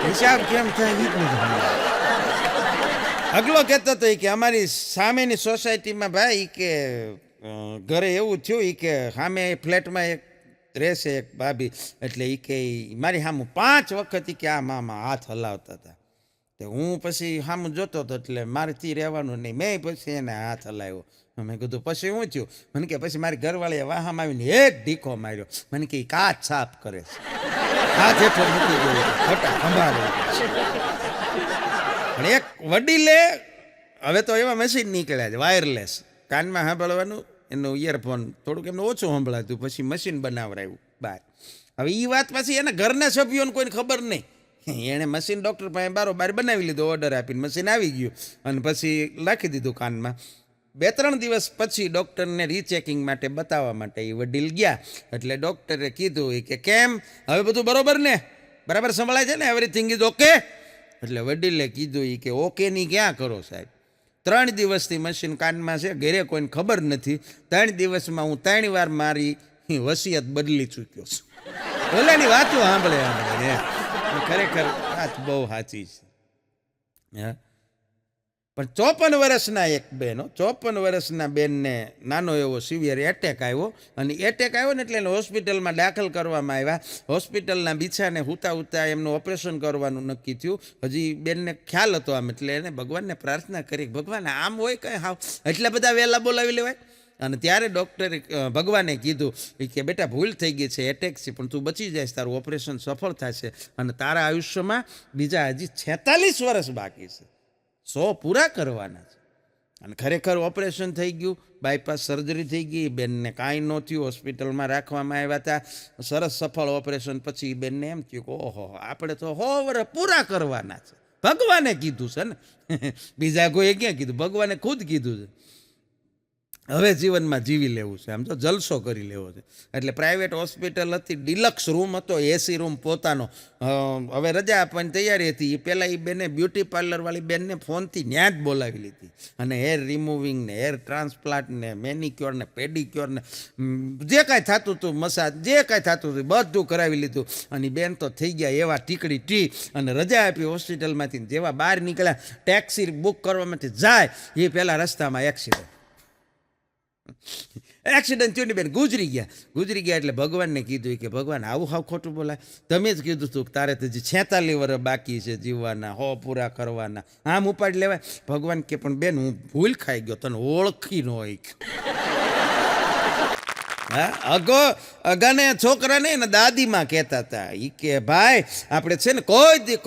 હિસાબ કેમ થાય એ જ નથી. અગલો કહેતો હતો કે અમારી સામેની સોસાયટીમાં ભાઈ કે ઘરે એવું થયું એ કે સામે ફ્લેટમાં એક રહેશે એક ભાભી, એટલે એ કે મારી સામું 5 વખત કે આ મામા હાથ હલાવતા હતા. તો હું પછી સામું જોતો હતો એટલે મારેથી રહેવાનું નહીં. મેં પછી એને હાથ હલાવ્યો. મેં કીધું પછી શું થયું? મને કે પછી મારી ઘરવાળીએ વાહામાં આવીને એક ઢીકો માર્યો. મને કે કાચ સાફ કરે છે, હાથ હેઠો મૂકી ગયો, ખોટા સંભાળે. પણ એક વડીલે, હવે તો એવા મશીન નીકળ્યા છે વાયરલેસ, કાનમાં સાંભળવાનું, એનું ઇયરફોન થોડુંક એમને ઓછું સંભળાતું, પછી મશીન બનાવડાવ્યું બહાર. હવે એ વાત પછી એના ઘરના સભ્યોને કોઈને ખબર નહીં એણે મશીન ડૉક્ટર પાસે બારોબાર બનાવી લીધો, ઓર્ડર આપીને મશીન આવી ગયું અને પછી રાખી દીધું કાનમાં. 2-3 દિવસ પછી ડૉક્ટરને રીચેકિંગ માટે બતાવવા માટે એ વડીલ ગયા. એટલે ડૉક્ટરે કીધું કે કેમ હવે બધું બરોબર ને, બરાબર સંભળાય છે ને, એવરીથિંગ ઇઝ ઓકે? એટલે વડીલે કીધું કે ઓકેની ક્યાં કરો સાહેબ, 3 દિવસથી મશીન કાનમાં છે, ઘરે કોઈને ખબર નથી. 3 દિવસમાં હું 3 વાર મારી વસિયત બદલી ચૂક્યો છું. ઓલાની વાતો સાંભળે ખરેખર વાત બહુ સાચી છે. હા, પણ 54 વર્ષના એક બેન, 54 વર્ષના બેનને નાનો એવો સિવિયર એટેક આવ્યો. અને એટેક આવ્યો ને એટલે એને હોસ્પિટલમાં દાખલ કરવામાં આવ્યા. હોસ્પિટલના બીછાને હુતા એમનું ઓપરેશન કરવાનું નક્કી થયું. હજી બેનને ખ્યાલ હતો આમ, એટલે એને ભગવાનને પ્રાર્થના કરી, ભગવાન આમ હોય કંઈ હાવ એટલા બધા વહેલા બોલાવી લેવાય. અને ત્યારે ડૉક્ટરે ભગવાને કીધું કે બેટા ભૂલ થઈ ગઈ છે, એટેક છે, પણ તું બચી જઈશ, તારું ઓપરેશન સફળ થશે અને તારા આયુષ્યમાં બીજા હજી 46 વર્ષ બાકી છે, 100 પૂરા કરવાના છે. અને ખરેખર ઓપરેશન થઈ ગયું, બાયપાસ સર્જરી થઈ ગઈ. બેનને કાંઈ ન થયું, હોસ્પિટલમાં રાખવામાં આવ્યા હતા. સરસ સફળ ઓપરેશન પછી બેનને એમ થયું કે ઓહો આપણે તો 100 વર્ષ પૂરા કરવાના છે. ભગવાને કીધું છે ને, બીજા કોઈએ ક્યાં કીધું, ભગવાને ખુદ કીધું છે. હવે જીવનમાં જીવી લેવું છે, આમ તો જલસો કરી લેવો છે. એટલે પ્રાઇવેટ હોસ્પિટલ હતી, ડિલક્સ રૂમ હતો, એસી રૂમ પોતાનો. હવે રજા આપવાની તૈયારી હતી. એ પહેલાં એ બેને બ્યુટી પાર્લરવાળી બેનને ફોનથી ત્યાં જ બોલાવી લીધી અને હેર રિમૂવિંગ ને હેર ટ્રાન્સપ્લાન્ટ ને મેનિક્યોર ને પેડિક્યોર ને જે કાંઈ થતું હતું, મસાજ જે કાંઈ થતું હતું બધું કરાવી લીધું. અને બેન તો થઈ ગયા એવા ટીકડી ટી. અને રજા આપી હોસ્પિટલમાંથી. જેવા બહાર નીકળ્યા, ટેક્સી બુક કરવામાંથી જાય એ પહેલાં રસ્તામાં એક્સિડન્ટ થયું ને બેન ગુજરી ગયા. એટલે ભગવાનને કીધું કે ભગવાન આવું હાવ ખોટું બોલાય, તમે જ કીધું હતું કે તારે તો હજી 46 વર્ષ બાકી છે જીવવાના, 100 પૂરા કરવાના, આમ ઉપાડી લેવાય. ભગવાન કે પણ બેન હું ભૂલ ખાઈ ગયો, તને ઓળખી ન હોય. હા, અગાને છોકરાને એના દાદીમાં કહેતા હતા એ કે ભાઈ આપણે છે ને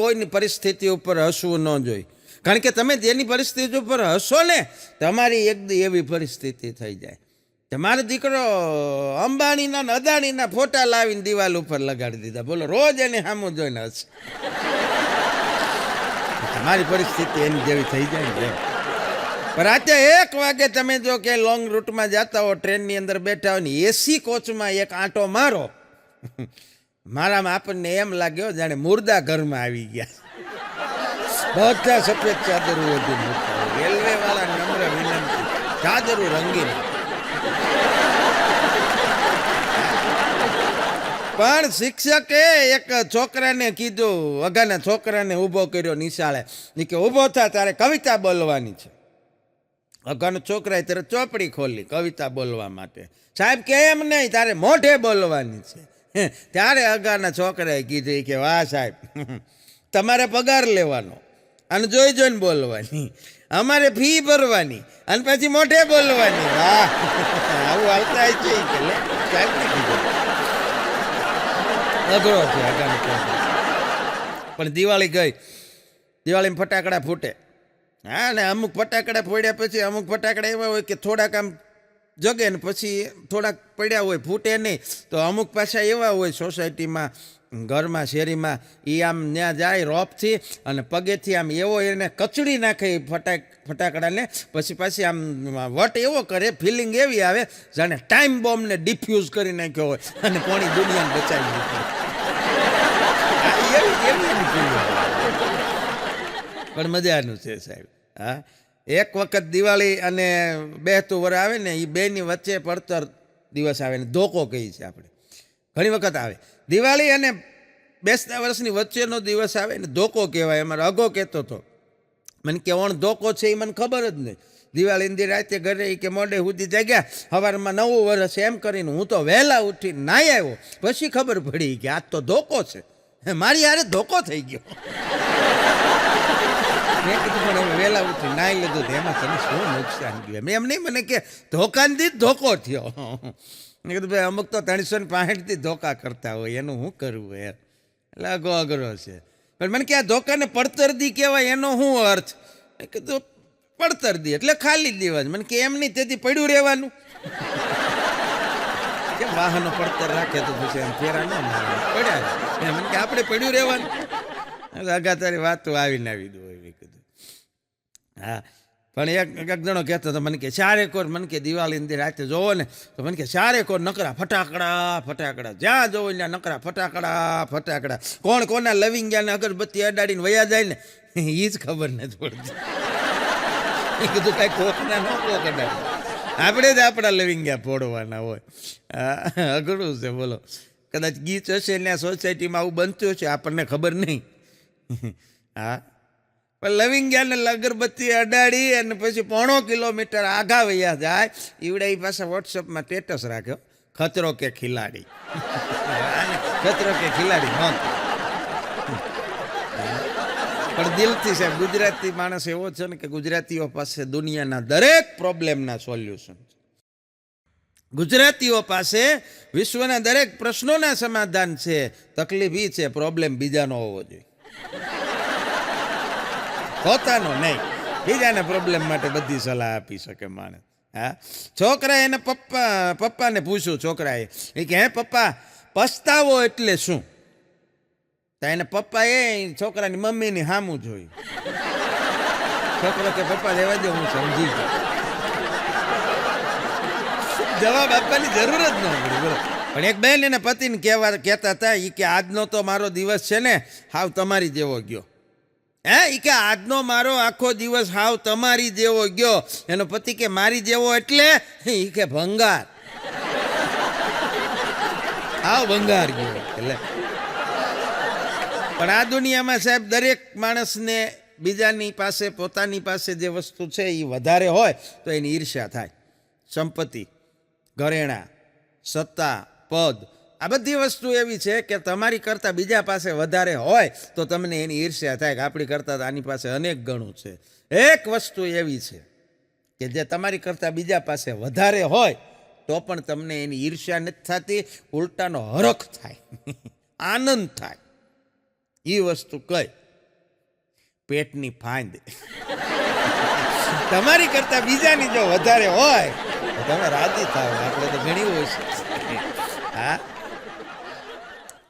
કોઈની પરિસ્થિતિ ઉપર હસવું ન જોઈએ, કારણ કે તમે જેની પરિસ્થિતિ ઉપર હસો ને તમારી એકદી એવી પરિસ્થિતિ થઈ જાય. તમારો દીકરો અંબાણીના ને અદાણીના ફોટા લાવીને દિવાલ ઉપર લગાડી દીધા, બોલો રોજ એને સામું જોઈને હશે. તમારી પરિસ્થિતિ એની જેવી થઈ જાય ને. પણ રાતે 1 વાગે તમે જો કે લોંગ રૂટમાં જતા હો, ટ્રેનની અંદર બેઠા હોય ને એસી કોચમાં એક આંટો મારો, મારામાં આપણને એમ લાગ્યો જાણે મુર્દા ઘરમાં આવી ગયા. બધા સફેદ ચાદરો વધી મૂકતા હોય, રેલવે વાળા નમ્ર વિનંતી, ચાદરો રંગીન. પણ શિક્ષકે એક છોકરાને કીધું, અગાના છોકરાને ઊભો કર્યો નિશાળે, કે ઊભો થા તારે કવિતા બોલવાની છે. અગાના છોકરાએ ત્યારે ચોપડી ખોલી કવિતા બોલવા માટે. સાહેબ કે એમ નહીં, તારે મોઢે બોલવાની છે. ત્યારે અગાના છોકરાએ કીધું કે વાહ સાહેબ, તમારે પગાર લેવાનો અને જોઈને બોલવાની, અમારે ફી ભરવાની અને પછી મોઢે બોલવાની. વાહ, આવું આવતા છે કે સાહેબને કીધું. અઘરો છે આગામી છોકરો. પણ દિવાળી ગઈ, દિવાળીમાં ફટાકડા ફૂટે. હા, ને અમુક ફટાકડા ફોડ્યા પછી અમુક ફટાકડા એવા હોય કે થોડાક આમ જગે ને પછી થોડાક પડ્યા હોય, ફૂટે નહીં. તો અમુક પાછા એવા હોય સોસાયટીમાં, ઘરમાં, શેરીમાં, એ આમ ત્યાં જાય રોપથી અને પગેથી આમ એવો એને કચડી નાખે ફટાકડાને, પછી પાછી આમ વટ એવો કરે, ફિલિંગ એવી આવે જાણે ટાઈમ બોમ્બને ડિફ્યુઝ કરી નાખ્યો હોય અને પોણી દુનિયાને બચાવી દીધી. પણ મજાનું છે સાહેબ. હા, એક વખત દિવાળી અને બેસતું વર આવે ને, એ બેની વચ્ચે પડતર દિવસ આવે ને ધોકો કહીએ છીએ આપણે, ઘણી વખત આવે. દિવાળી અને બેસતા વર્ષની વચ્ચેનો દિવસ આવે ને ધોકો કહેવાય. અમારો અગો કહેતો હતો, મને કે ઓણ ધોકો છે એ મને ખબર જ નહીં. દિવાળીની રાતે ઘરે કે મોડે સુધી જાગ્યા, સવારમાં 9 વર્ષ એમ કરીને હું તો વહેલા ઉઠી નાહી આવ્યો, પછી ખબર પડી કે આ તો ધોકો છે, મારી હારે ધોકો થઈ ગયો. મેં કીધું પણ હવે વહેલા ઉઠી નાહી લીધું તો એમાં તને શું નુકસાન ગયું? એમ નહીં, મને કે ધોકાનથી જ ધોકો થયો. મેં કીધું ભાઈ અમુક તો 365 ધોકા કરતા હોય, એનું શું કરવું યાર? એટલે અઘરો છે. પણ મને કે આ ધોકાને પડતર દી કહેવાય, એનો શું અર્થ? મેં કીધું પડતર દી એટલે ખાલી દિવસ. મને કે એમ નહીં, તેથી પડ્યું રહેવાનું. કે વાહનો પડતર રાખે તો પછી એમ ફેરા ન પડ્યા. મને કે આપણે પડ્યું રહેવાનું. આગા તારી વાતો આવીને આવી દો એવી કીધું. હા પણ એક જણો કહેતો હતો મને કે ચારેકોર મને કે દિવાળીની રાતે જોવો ને તો મને કે ચારેકોર નકરા ફટાકડા ફટાકડા જ્યાં જોવો ત્યાં નકરા ફટાકડા ફટાકડા કોણ કોના લવિંગિયાને અગરબત્તી અડાડીને વયા જાય ને એ જ ખબર નથી પડતી. એ કીધું કાંઈ કોકના ન કોક અડાડે, આપણે જ આપણા લવિંગિયા ફોડવાના હોય. અઘરું છે બોલો. કદાચ ગીચ હશે ને સોસાયટીમાં આવું બનતું હશે આપણને ખબર નહીં. હા પણ લવિંગિયાને અગરબત્તી અડાડી અને પછી 1.5 કિલોમીટર આઘા વયા જાય. ઈવડે એ પાસે વોટ્સઅપમાં સ્ટેટસ રાખ્યો, ખતરો કે ખિલાડી. ખતરો કે ખિલાડી નહોતો. પણ દિલથી સાહેબ ગુજરાતી માણસ એવો છે ને કે ગુજરાતીઓ પાસે દુનિયાના દરેક પ્રોબ્લેમના સોલ્યુશન છે. ગુજરાતીઓ પાસે વિશ્વના દરેક પ્રશ્નોના સમાધાન છે. તકલીફ એ છે પ્રોબ્લેમ બીજાનો હોવો જોઈએ, પોતાનો નહીં. બીજાના પ્રોબ્લેમ માટે બધી સલાહ આપી શકે માણસ. હા છોકરાએ એને પપ્પાને પૂછ્યું, છોકરાએ એ કે હે પપ્પા પસ્તાવો એટલે શું? તો એને પપ્પાએ છોકરાની મમ્મીની સામું જોયું. છોકરો કે પપ્પા રહેવા દે હું સમજી ગયો. જવાબ આપવાની જરૂર જ ન પડી બોલો. પણ એક બેન એને પતિને કહેતા હતા એ કે આજનો તો મારો દિવસ છે ને હાવ તમારી જેવો ગયો. એ કે આજનો મારો આખો દિવસ હાવ તમારી જેવો ગયો. એનો પતિ કે મારી જેવો એટલે? એ કે ભંગાર, હાવ ભંગાર ગયો એટલે. પણ આ દુનિયામાં સાહેબ દરેક માણસને બીજાની પાસે પોતાની પાસે જે વસ્તુ છે એ વધારે હોય તો એની ઈર્ષ્યા થાય. સંપત્તિ, ઘરેણા, સત્તા, પદ, આ બધી વસ્તુ એવી છે કે તમારી કરતાં બીજા પાસે વધારે હોય તો તમને એની ઈર્ષ્યા થાય કે આપણી કરતાં તો આની પાસે અનેક ગણું છે. એક વસ્તુ એવી છે કે જે તમારી કરતાં બીજા પાસે વધારે હોય તો પણ તમને એની ઈર્ષ્યા નથી થતી, ઉલટાનો હરખ થાય, આનંદ થાય. એ વસ્તુ કઈ? પેટની ફાંદ. તમારી કરતાં બીજાની જો વધારે હોય તો તમે રાજી થાવ. આપણે તો ઘણી હોય છે. હા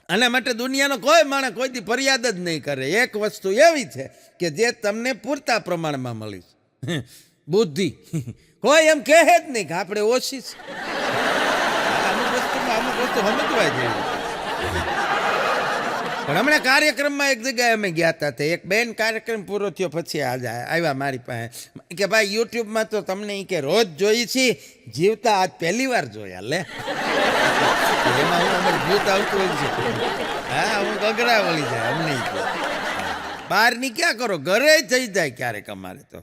આના માટે દુનિયાનો કોઈ માણસ કોઈથી ફરિયાદ જ નહીં કરે. એક વસ્તુ એવી છે કે જે તમને પૂરતા પ્રમાણમાં મળી છે, બુદ્ધિ. કોઈ એમ કહે જ નહીં કે આપણે ઓછી છે. અમુક વસ્તુ સમજવા જેવી. પણ હમણાં કાર્યક્રમમાં એક જગ્યાએ અમે ગયા હતા. તે એક બેન કાર્યક્રમ પૂરો થયો પછી આજે આવ્યા મારી પાસે કે ભાઈ યુટ્યુબમાં તો તમને કે રોજ જોઈ છી, જીવતા આજ પહેલી વાર જોયા. લે એમાં હું અમારે જીવતા આવતું હોય છે. હા હું ગગરા વળી જાય અમને. બહારની ક્યાં કરો, ઘરે થઈ જાય ક્યારેક. અમારે તો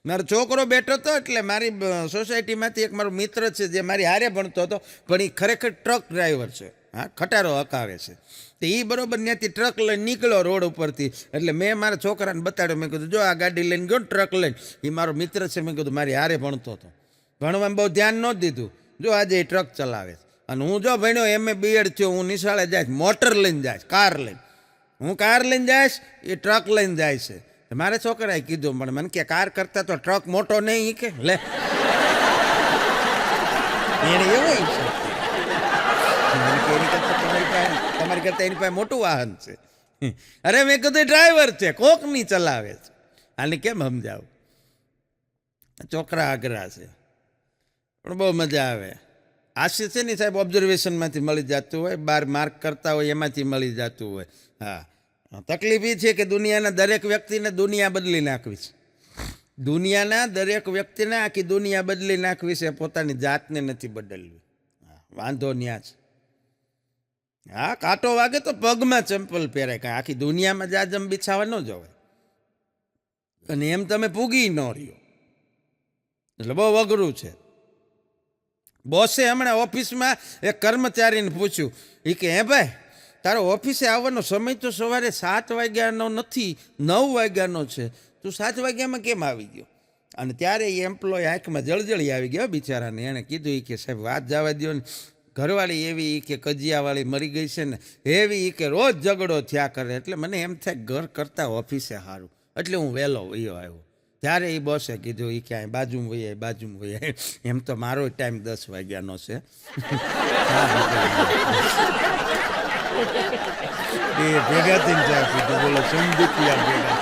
મારો છોકરો બેઠો હતો એટલે મારી સોસાયટીમાંથી એક મારો મિત્ર છે જે મારી હારે ભણતો હતો, પણ એ ખરેખર ટ્રક ડ્રાઈવર છે. હા ખટારો હકાવે છે. તો એ બરોબર ત્યાંથી ટ્રક લઈને નીકળ્યો રોડ ઉપરથી. એટલે મેં મારા છોકરાને બતાડ્યો. મેં કીધું જો આ ગાડી લઈને ગયો ટ્રક લઈને, એ મારો મિત્ર છે. મેં કીધું મારી હારે ભણતો હતો, ભણવામાં બહુ ધ્યાન ન દીધું. જો આજે એ ટ્રક ચલાવે છે. અને હું જો ભણ્યો MA BEd થયો, હું નિશાળે જાય મોટર લઈને જાય, કાર લઈને. હું કાર લઈને જઈશ, એ ટ્રક લઈને જાય છે. મારા છોકરાએ કીધું પણ મને કે કાર કરતા તો ટ્રક મોટો નહીં કે લે. એને એવો હિસાબ તમારી કરતા એની પાસે મોટું વાહન છે. અરે મેં કીધું ડ્રાઈવર છે, કોકની ચલાવે છે. આને કેમ સમજાવું? છોકરા આગ્રા છે પણ બહુ મજા આવે. આશી છે ને સાહેબ ઓબ્ઝર્વેશનમાંથી મળી જતું હોય, 12 માર્ક કરતા હોય એમાંથી મળી જતું હોય. હા તકલીફ એ છે કે દુનિયાના દરેક વ્યક્તિને દુનિયા બદલી નાખવી છે. દુનિયાના દરેક વ્યક્તિને આખી દુનિયા બદલી નાખવી છે, પોતાની જાતને નથી બદલવી. વાંધો ન્યા છે. હા કાંટો વાગે તો પગમાં ચંપલ પહેરાય, કાંઈ આખી દુનિયામાં જાજમ બિછાવા ન જવાય. અને એમ તમે પૂગી ન રહ્યો એટલે બહુ અઘરું છે. બોસે હમણાં ઓફિસમાં એક કર્મચારીને પૂછ્યું, એ કે હે ભાઈ તારો ઓફિસે આવવાનો સમય તો સવારે 7 વાગ્યાનો નથી, 9 વાગ્યાનો છે, તું 7 વાગ્યામાં કેમ આવી ગયો? અને ત્યારે એ એમ્પ્લોય આંખમાં જળજળી આવી ગયો બિચારાને. એણે કીધું એ કે સાહેબ વાત જવા દો ને, ઘરવાળી એવી કે કજિયાવાળી મરી ગઈ છે ને, એવી કે રોજ ઝઘડો થયા કરે, એટલે મને એમ થાય ઘર કરતાં ઓફિસે સારું, એટલે હું વહેલો વયો આવ્યો. ત્યારે એ બોસે કીધું એ ક્યાંય બાજુમાં વહી બાજુમાં વહી. એમ તો મારો ટાઈમ 10 વાગ્યાનો છે. એ ભેગા થઈને ચા પીધું, બોલો સમજૂતિયા ભેગા.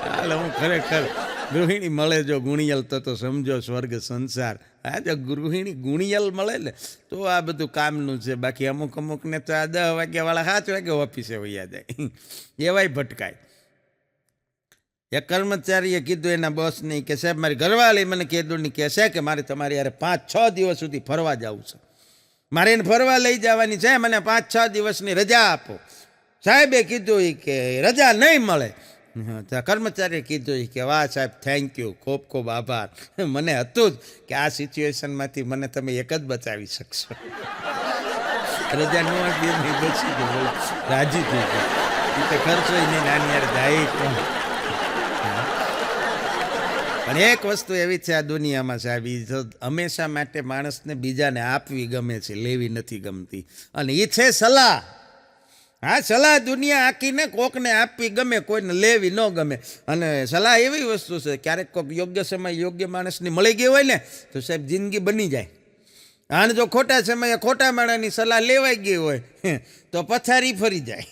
હાલ હું ખરેખર ગૃહિણી મળે જો ગુણિયલ તો સમજો સ્વર્ગ સંસાર. હા, જો ગૃહિણી ગુણિયલ મળે ને તો આ બધું કામનું છે. બાકી અમુક અમુકને તો આ 10 વાગ્યાવાળા 7 વાગે ઓફિસે વયા જાય, એવાય ભટકાય. એક કર્મચારીએ કીધું એના બોસને કે સાહેબ મારી ઘરવાળી મને કીધું નહીં કહેશે કે મારે તમારી યારે 5-6 દિવસ સુધી ફરવા જવું છે, મારે એને ફરવા લઈ જવાની છે, મને 5-6 દિવસની રજા આપો. સાહેબે કીધું કે રજા નહીં મળે. કર્મચારીએ કીધું કે વાહ સાહેબ થેન્ક યુ, ખૂબ ખૂબ આભાર, મને હતું જ કે આ સિચ્યુએશનમાંથી મને તમે એક જ બચાવી શકશો. રજા ન આપી બચી ગયો, રાજી થઈ ગયો. તો ખર્ચો નહીં, નાની યાર જાય કોણ. પણ એક વસ્તુ એવી છે આ દુનિયામાં સાહેબ, એ હંમેશા માટે માણસને બીજાને આપવી ગમે છે, લેવી નથી ગમતી. અને એ છે સલાહ. હા, સલાહ દુનિયા આખીને કોકને આપવી ગમે, કોઈને લેવી ન ગમે. અને સલાહ એવી વસ્તુ છે, ક્યારેક કોઈક યોગ્ય સમય યોગ્ય માણસની મળી ગઈ હોય ને તો સાહેબ જિંદગી બની જાય. અને જો ખોટા સમયે ખોટા માણસની સલાહ લેવાઈ ગઈ હોય તો પથારી ફરી જાય.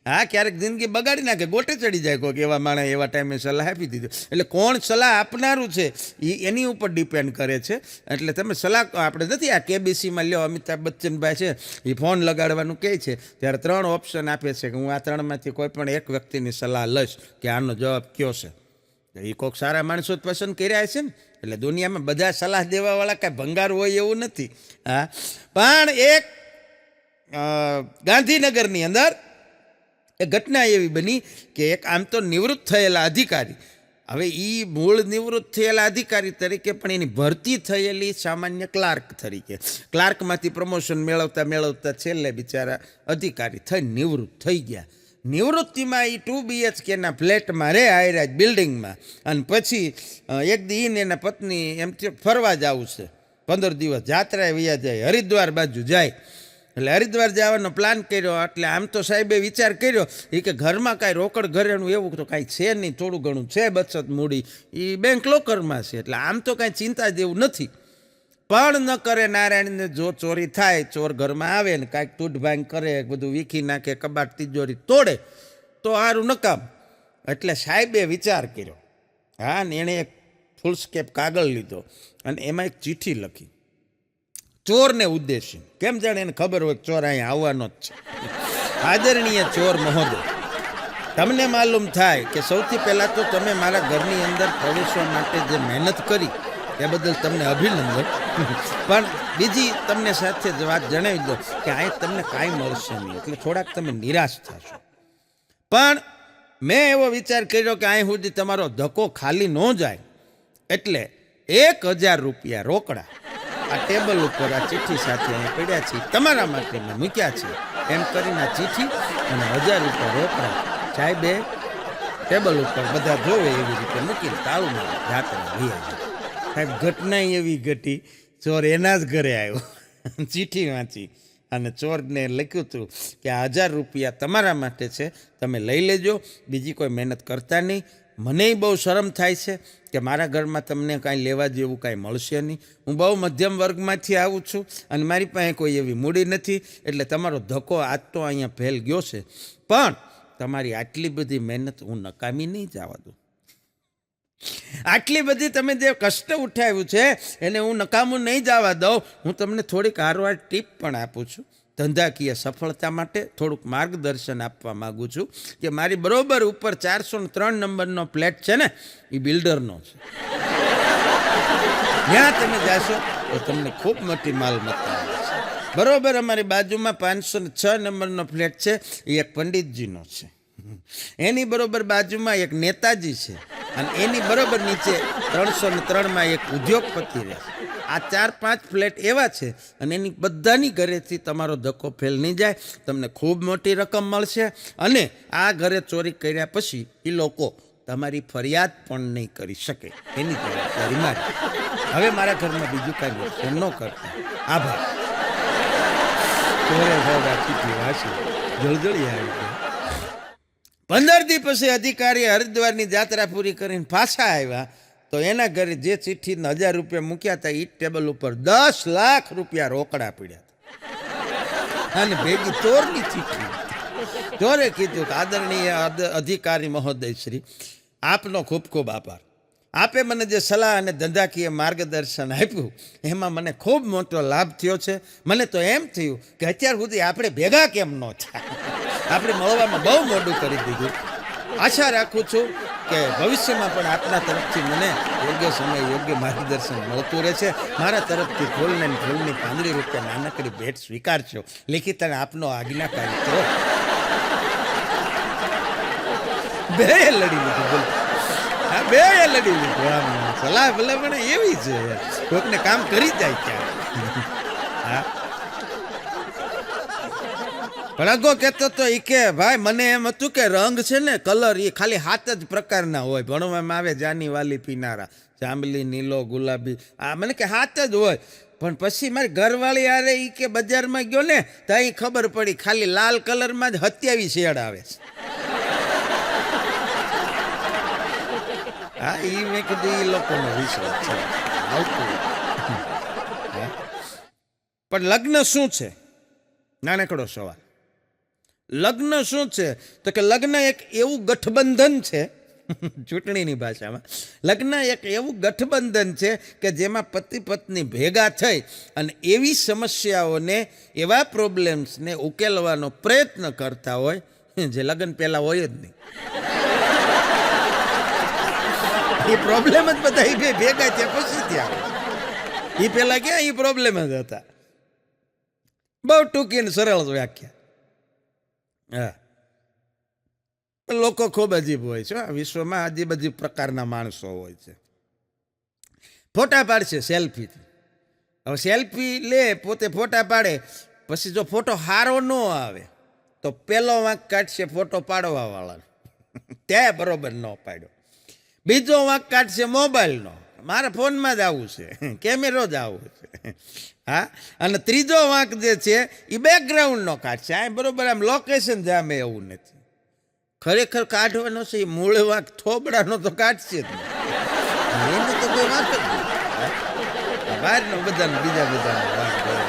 હા, ક્યારેક જિંદગી બગાડી નાખે, ગોટે ચડી જાય કોઈક એવા માણસ એવા ટાઈમે સલાહ આપી દીધી. એટલે કોણ સલાહ આપનારું છે એ એની ઉપર ડિપેન્ડ કરે છે. એટલે તમે સલાહ, આપણે નથી આ કેબીસીમાં લ્યો, અમિતાભ બચ્ચનભાઈ છે એ ફોન લગાડવાનું કહે છે ત્યારે 3 ઓપ્શન આપે છે કે હું આ 3માંથી કોઈ પણ એક વ્યક્તિની સલાહ લઈશ કે આનો જવાબ કયો છે. એ કોઈક સારા માણસો જ પસંદ કર્યા છે ને. એટલે દુનિયામાં બધા સલાહ દેવાવાળા કાંઈ ભંગાર હોય એવું નથી. હા, પણ એક ગાંધીનગરની અંદર એ ઘટના એવી બની કે એક આમ તો નિવૃત્ત થયેલા અધિકારી, હવે એ મૂળ નિવૃત્ત થયેલા અધિકારી તરીકે પણ એની ભરતી થયેલી સામાન્ય ક્લાર્ક તરીકે, ક્લાર્કમાંથી પ્રમોશન મેળવતા મેળવતા છેલ્લે બિચારા અધિકારી થઈને નિવૃત્ત થઈ ગયા. નિવૃત્તિમાં એ 2 BHKના ફ્લેટમાં રહે, આયરાજ બિલ્ડિંગમાં. અને પછી એક દિન એના પત્ની એમ ફરવા જવું છે, 15 દિવસ જાત્રાએ વયા જાય, હરિદ્વાર બાજુ જાય. એટલે હરિદ્વાર જવાનો પ્લાન કર્યો. એટલે આમ તો સાહેબે વિચાર કર્યો એ કે ઘરમાં કાંઈ રોકડ ઘરેણું એવું તો કાંઈ છે નહીં, થોડું ઘણું છે બચત મૂડી, એ બેંક લોકરમાં છે, એટલે આમ તો કાંઈ ચિંતા જેવું નથી. પણ ન કરે નારાયણને, જો ચોરી થાય, ચોર ઘરમાં આવે ને કાંઈક તૂટભાંગ કરે, બધું વીખી નાખે, કબાટ તિજોરી તોડે તો સારું નકામ. એટલે સાહેબે વિચાર કર્યો. હા, ને એણે એક ફૂલસ્કેપ કાગળ લીધો અને એમાં એક ચિઠ્ઠી લખી ચોરને ઉદ્દેશી. કેમ જાણે એને ખબર હોય ચોર અહીંયા આવવાનો જ છે. આદરણીય ચોર મહોદય, તમને માલુમ થાય કે સૌથી પહેલાં તો તમે મારા ઘરની અંદર પ્રવેશવા માટે જે મહેનત કરી એ બદલ તમને અભિનંદન. પણ બીજી તમને સાથે જ વાત જણાવી દો કે અહીં તમને કાંઈ મળશે નહીં, એટલે થોડાક તમે નિરાશ થશો. પણ મેં એવો વિચાર કર્યો કે અહીં સુધી તમારો ધક્કો ખાલી ન જાય, એટલે 1000 રૂપિયા રોકડા આ ટેબલ ઉપર આ ચિઠ્ઠી સાથે અહીં પડ્યા છે, તમારા માટે મેં મૂક્યા છે. એમ કરીને આ ચિઠ્ઠી અને 1000 રૂપિયા રોકડા સાહેબે ટેબલ ઉપર બધા જોવે એવી રીતે મૂકીને તાળું મારી જાત્રા લઈ આવી. સાહેબ ઘટના એવી ઘટી, ચોર એના જ ઘરે આવ્યો, ચિઠ્ઠી વાંચી અને ચોરને લખ્યું હતું કે આ 1000 રૂપિયા તમારા માટે છે, તમે લઈ લેજો, બીજી કોઈ મહેનત કરતા નહીં. મને બહુ શરમ થાય છે કે મારા ઘરમાં તમને કાંઈ લેવા જેવું કાંઈ મળશે નહીં. હું બહુ મધ્યમ વર્ગમાંથી આવું છું અને મારી પાસે કોઈ એવી મૂડી નથી, એટલે તમારો ધક્કો આજ તો અહીંયા ફેલ ગયો છે, પણ તમારી આટલી બધી મહેનત હું નકામી નહીં જવા દઉં. આટલી બધી તમે જે કષ્ટ ઉઠાવ્યું છે એને હું નકામું નહીં જવા દઉં. હું તમને થોડીક હારવાર ટીપ પણ આપું છું. ધંધાકીય સફળતા માટે થોડુંક માર્ગદર્શન આપવા માગું છું કે મારી બરોબર ઉપર 403 નંબરનો ફ્લેટ છે ને એ બિલ્ડરનો છે. ત્યાં તમે જાશો તો તમને ખૂબ મોટી માલમત્તા મળશે. બરોબર અમારી બાજુમાં 506 નંબરનો ફ્લેટ છે એ એક પંડિતજીનો છે. એની બરોબર બાજુમાં એક નેતાજી છે અને એની બરોબર નીચે 303માં એક ઉદ્યોગપતિ રહે છે. આ 4-5 ફ્લેટ એવા છે અને એની બધાની ઘરેથી તમારો ધક્કો ફેલ નહીં જાય, તમને ખૂબ મોટી રકમ મળશે. અને આ ઘરે ચોરી કર્યા પછી એ લોકો તમારી ફરિયાદ પણ નહીં કરી શકે, એની જવાબદારી મારી. હવે મારા ઘરમાં બીજું કાંઈ નુકસાન ન કરતા. આભાર. ચોરે ભાવ ચીઠી વાંચી જળજળી આવી ગઈ. 15 દી પછી અધિકારી હરિદ્વારની જાત્રા પૂરી કરીને પાછા આવ્યા તો એના ઘરે જે ચિઠ્ઠીના 1000 રૂપિયા મૂક્યા હતા એ ટેબલ ઉપર 10 લાખ રૂપિયા રોકડા પડ્યા હતા. અને ભેગી ચોરની ચીઠી. ચોરે કીધું કે આદરણીય અધિકારી મહોદય શ્રી, આપનો ખૂબ ખૂબ આભાર. આપે મને જે સલાહ અને ધંધાકીય માર્ગદર્શન આપ્યું એમાં મને ખૂબ મોટો લાભ થયો છે. મને તો એમ થયું કે અત્યાર સુધી આપણે ભેગા કેમ ન થયા. આપણે મળવામાં બહુ મોડું કરી દીધું. આશા રાખું છું કે ભવિષ્યમાં પણ આપના તરફથી મને યોગ્ય સમય યોગ્ય માર્ગદર્શન મળતું રહેશે. મારા તરફથી ફૂલને ફૂલની પાંદડી રૂપે નાનકડી ભેટ સ્વીકારશો. લેખિત અને આપનો આજ્ઞાકારી કરો. બે લડી લીધું, બોલ. હા, બે લડી લીધું. આમ સલાહ ભલે પણ એવી છે, કોઈકને કામ કરી જાય ક્યારે. હા, પણ અગો કહેતો તો એ કે ભાઈ મને એમ હતું કે રંગ છે ને, કલર એ ખાલી 7 જ પ્રકારના હોય. ભણવામાં આવે જાની વાલી પીનારા, જાંબલી, નીલો, ગુલાબી, આ મને કે 7 જ હોય. પણ પછી મારી ઘરવાળી આરે એ કે બજારમાં ગયો ને તો અહીં ખબર પડી ખાલી લાલ કલરમાં જ 27 શેડ આવે છે. હા, એ મેં કીધું એ લોકોનો વિશ્વાસ છે આવતું. પણ લગ્ન શું છે? નાનકડો સવાલ. લગ્ન શું છે? તો કે લગ્ન એક એવું ગઠબંધન છે, ચૂંટણીની ભાષામાં, લગ્ન એક એવું ગઠબંધન છે કે જેમાં પતિ પત્ની ભેગા થઈ અને એવી સમસ્યાઓને, એવા પ્રોબ્લેમ્સને ઉકેલવાનો પ્રયત્ન કરતા હોય જે લગ્ન પહેલા હોય જ નહીં. એ પ્રોબ્લેમ જ બધા બે ભેગા થયા પછી થયા. એ પહેલા ક્યાં એ પ્રોબ્લેમ જ હતા. બહુ ટૂંકી ને સરળ વ્યાખ્યા. હા, લોકો ખૂબ અજીબ હોય છે. વિશ્વમાં અજીબ અજીબ પ્રકારના માણસો હોય છે. ફોટા પાડશે સેલ્ફીથી. હવે સેલ્ફી લે, પોતે ફોટા પાડે, પછી જો ફોટો સારો ન આવે તો પેલો વાંક કાઢશે ફોટો પાડવા વાળા, ત્યાં બરોબર ન પાડ્યો. બીજો વાંક કાઢશે મોબાઈલનો, મારા ફોનમાં જ આવું છે, કેમેરો જ આવું છે. હા, અને ત્રીજો વાંક જે છે એ બેકગ્રાઉન્ડનો કાઢશે. આ બરોબર આમ લોકેશન જામે એવું નથી. ખરેખર કાઢવાનો છે એ મૂળ વાંક થોબડાનો તો કાઢશે જ નહીં. એને તો કોઈ વાંક જ નહીં. બહારનો બધાને બીજા બધાનો વાંક હોય.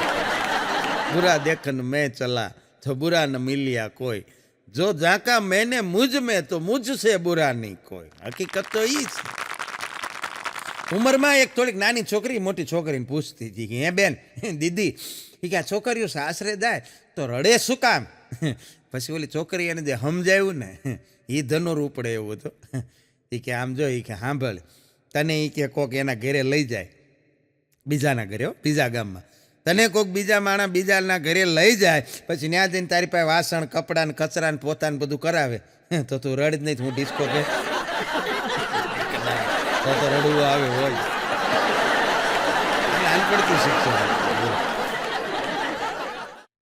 બુરા દેખન મેં ચલા તો બુરા ન મિલ્યા કોઈ, જો જાકા મેને મુझ में તો મુझ સે બુરા નહીં કોઈ. હકીકત તો એ છે. ઉંમરમાં એક થોડીક નાની છોકરી મોટી છોકરીને પૂછતી હતી કે હે બેન, દીદી, એ કે આ છોકરીઓ સાસરે જાય તો રડે શું કામ? પછી ઓલી છોકરી એને જે સમજાયું ને એ ધનુર ઉપડે એવું હતું. એ કે આમ જો, એ કે સાંભળ, તને એ કે કોક એના ઘરે લઈ જાય, બીજાના ઘરે, બીજા ગામમાં, તને કોક બીજા માણસ બીજાના ઘરે લઈ જાય, પછી ત્યાં જઈને તારી પાસે વાસણ, કપડાં, કચરા ને પોતાને બધું કરાવે, તો તું રડ જ નહીં, હું ડિસ્કો કે તો રડવું આવે હોય. નાનપણથી શિક્ષણ.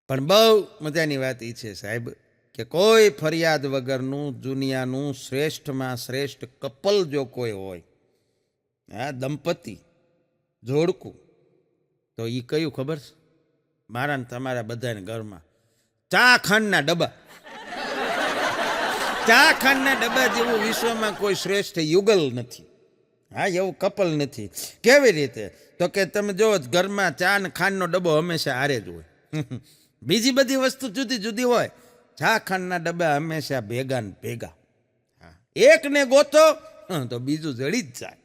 પણ બહુ મજાની વાત એ છે સાહેબ કે કોઈ ફરિયાદ વગરનું દુનિયાનું શ્રેષ્ઠમાં શ્રેષ્ઠ કપલ જો કોઈ હોય, હા, દંપતી જોડકું, તો એ કયું ખબર છે? મારા ને તમારા બધાને ઘરમાં ચા ખાંડના ડબ્બા. ચા ખાંડના ડબ્બા જેવું વિશ્વમાં કોઈ શ્રેષ્ઠ યુગલ નથી. હા, એવું કપલ નથી. કેવી રીતે? તો કે તમે જો ઘરમાં ચા ને ખાંડનો ડબ્બો હંમેશા હારે જ હોય. બીજી બધી વસ્તુ જુદી જુદી હોય, ચા ખાંડના ડબ્બા હંમેશા ભેગા ને ભેગા. હા, એકને ગોતો તો બીજું જડી જ જાય.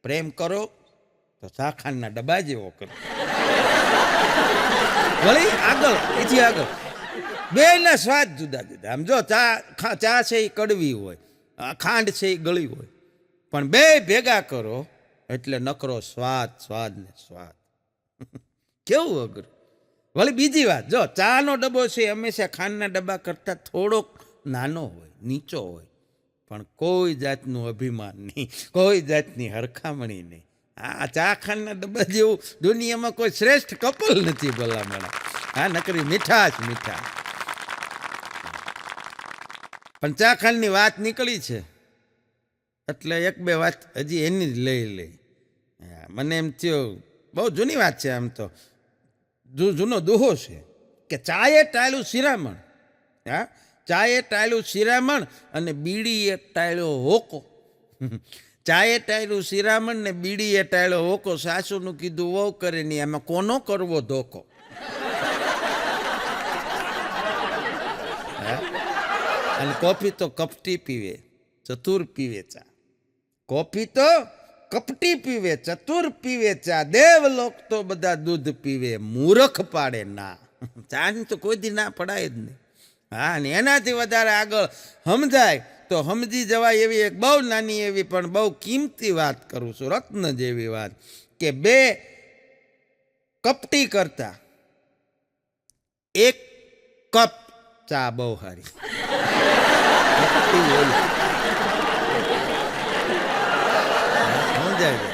પ્રેમ કરો તો ચા ખાંડના ડબ્બા જેવો કરો. વળી આગળ, એથી આગળ બેના સ્વાદ જુદા જુદા. આમ જો ચા છે એ કડવી હોય, ખાંડ છે એ ગળી હોય, પણ બે ભેગા કરો એટલે નકરો સ્વાદ, સ્વાદ ને સ્વાદ. કેવું અઘરું. વળી બીજી વાત, જો ચાનો ડબ્બો છે હંમેશા ખાંડના ડબ્બા કરતાં થોડોક નાનો હોય, નીચો હોય, પણ કોઈ જાતનું અભિમાન નહીં, કોઈ જાતની હરખામણી નહીં. આ ચા ખાંડના ડબ્બા જેવું દુનિયામાં કોઈ શ્રેષ્ઠ કપલ નથી ભલામણ. હા, નકરી મીઠાશ મીઠાશ. પણ ચા ખાંડની વાત નીકળી છે એટલે એક બે વાત હજી એની જ લઈ. મને એમ થયું, બહુ જૂની વાત છે આમ તો, જૂનો દુહો છે કે ચાએ ટાળ્યું શિરામણ. હા, ચાએ ટાળ્યું શિરામણ અને બીડીએ ટાળ્યો હોકો. ચાએ ટાળ્યું શિરામણ ને બીડીએ ટાળ્યો હોકો. સાસુનું કીધું વહુ કરે નહીં, એમાં કોનો કરવો ધોકો. અને કોફી તો કપટી પીવે, ચતુર પીવે ચા. કોફી તો કપટી પીવે, ચતુર પીવે ચા. દેવલોક તો બધા દૂધ પીવે, મૂરખ પાડે ના. ચાની તો કોઈ દી ના પડાય જ નહીં. હા, ને એનાથી વધારે આગળ સમજાય તો સમજી જવાય એવી એક બહુ નાની એવી પણ બહુ કિંમતી વાત કરું છું, રત્ન જેવી વાત, કે બે કપટી કરતા એક કપ ચા બહુ સારી. સમજાય?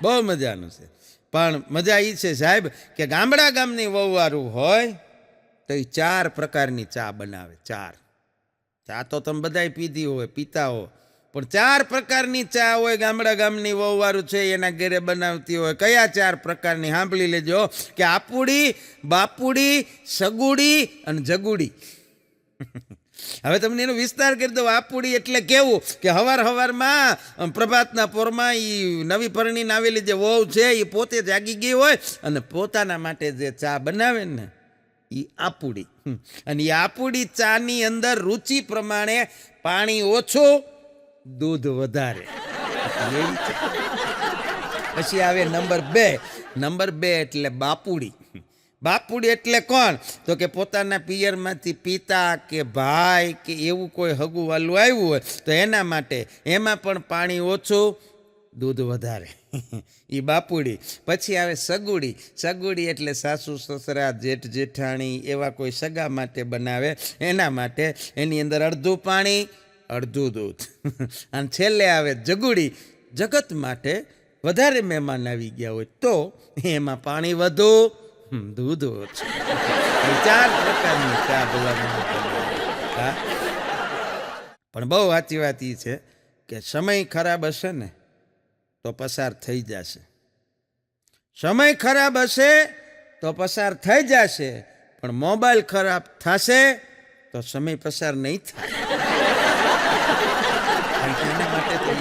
બહુ મજાનું છે. પણ મજા એ છે સાહેબ કે ગામડા ગામની વહુવારું હોય તો એ 4 પ્રકારની ચા બનાવે. 4 ચા તો તમે બધાય પીધી હોય, પીતા હો, પણ 4 પ્રકારની ચા હોય ગામડા ગામની વહુવારું છે એના ઘરે બનાવતી હોય. કયા 4 પ્રકારની? સાંભળી લેજો કે આપુડી, બાપુડી, સગુડી અને જગુડી. હવે તમને એનો વિસ્તાર કરી દઉં. આપુડી એટલે કેવું કે હવારમાં પ્રભાતના પોરમાં એ નવી પરણીને આવેલી જે વહુ છે એ પોતે જાગી ગઈ હોય અને પોતાના માટે જે ચા બનાવે ને એ આપુડી. અને એ આપુડી ચાની અંદર રુચિ પ્રમાણે પાણી ઓછું, દૂધ વધારે. પછી આવે નંબર 2. નંબર 2 એટલે બાપુડી. બાપુડી એટલે કોણ? તો કે પોતાના પિયરમાંથી પિતા કે ભાઈ કે એવું કોઈ હગું વાલું આવ્યું હોય તો એના માટે, એમાં પણ પાણી ઓછું, દૂધ વધારે. એ બાપુડી. પછી આવે સગુડી. સગુડી એટલે સાસુ સસરા, જેઠ જેઠાણી એવા કોઈ સગા માટે બનાવે, એના માટે એની અંદર અડધું પાણી, અડધું દૂધ. અને છેલ્લે આવે જગુડી. જગત માટે વધારે મહેમાન આવી ગયા હોય તો એમાં પાણી વધુ, દૂધ ઓછું. 4 પ્રકારની ચા બોલાવવાની. હા, પણ બહુ સાચી વાત એ છે કે સમય ખરાબ હશે ને તો પસાર થઈ જશે. સમય ખરાબ હશે તો પસાર થઈ જશે, પણ મોબાઈલ ખરાબ થશે તો સમય પસાર નહીં થાય. એના માટે તો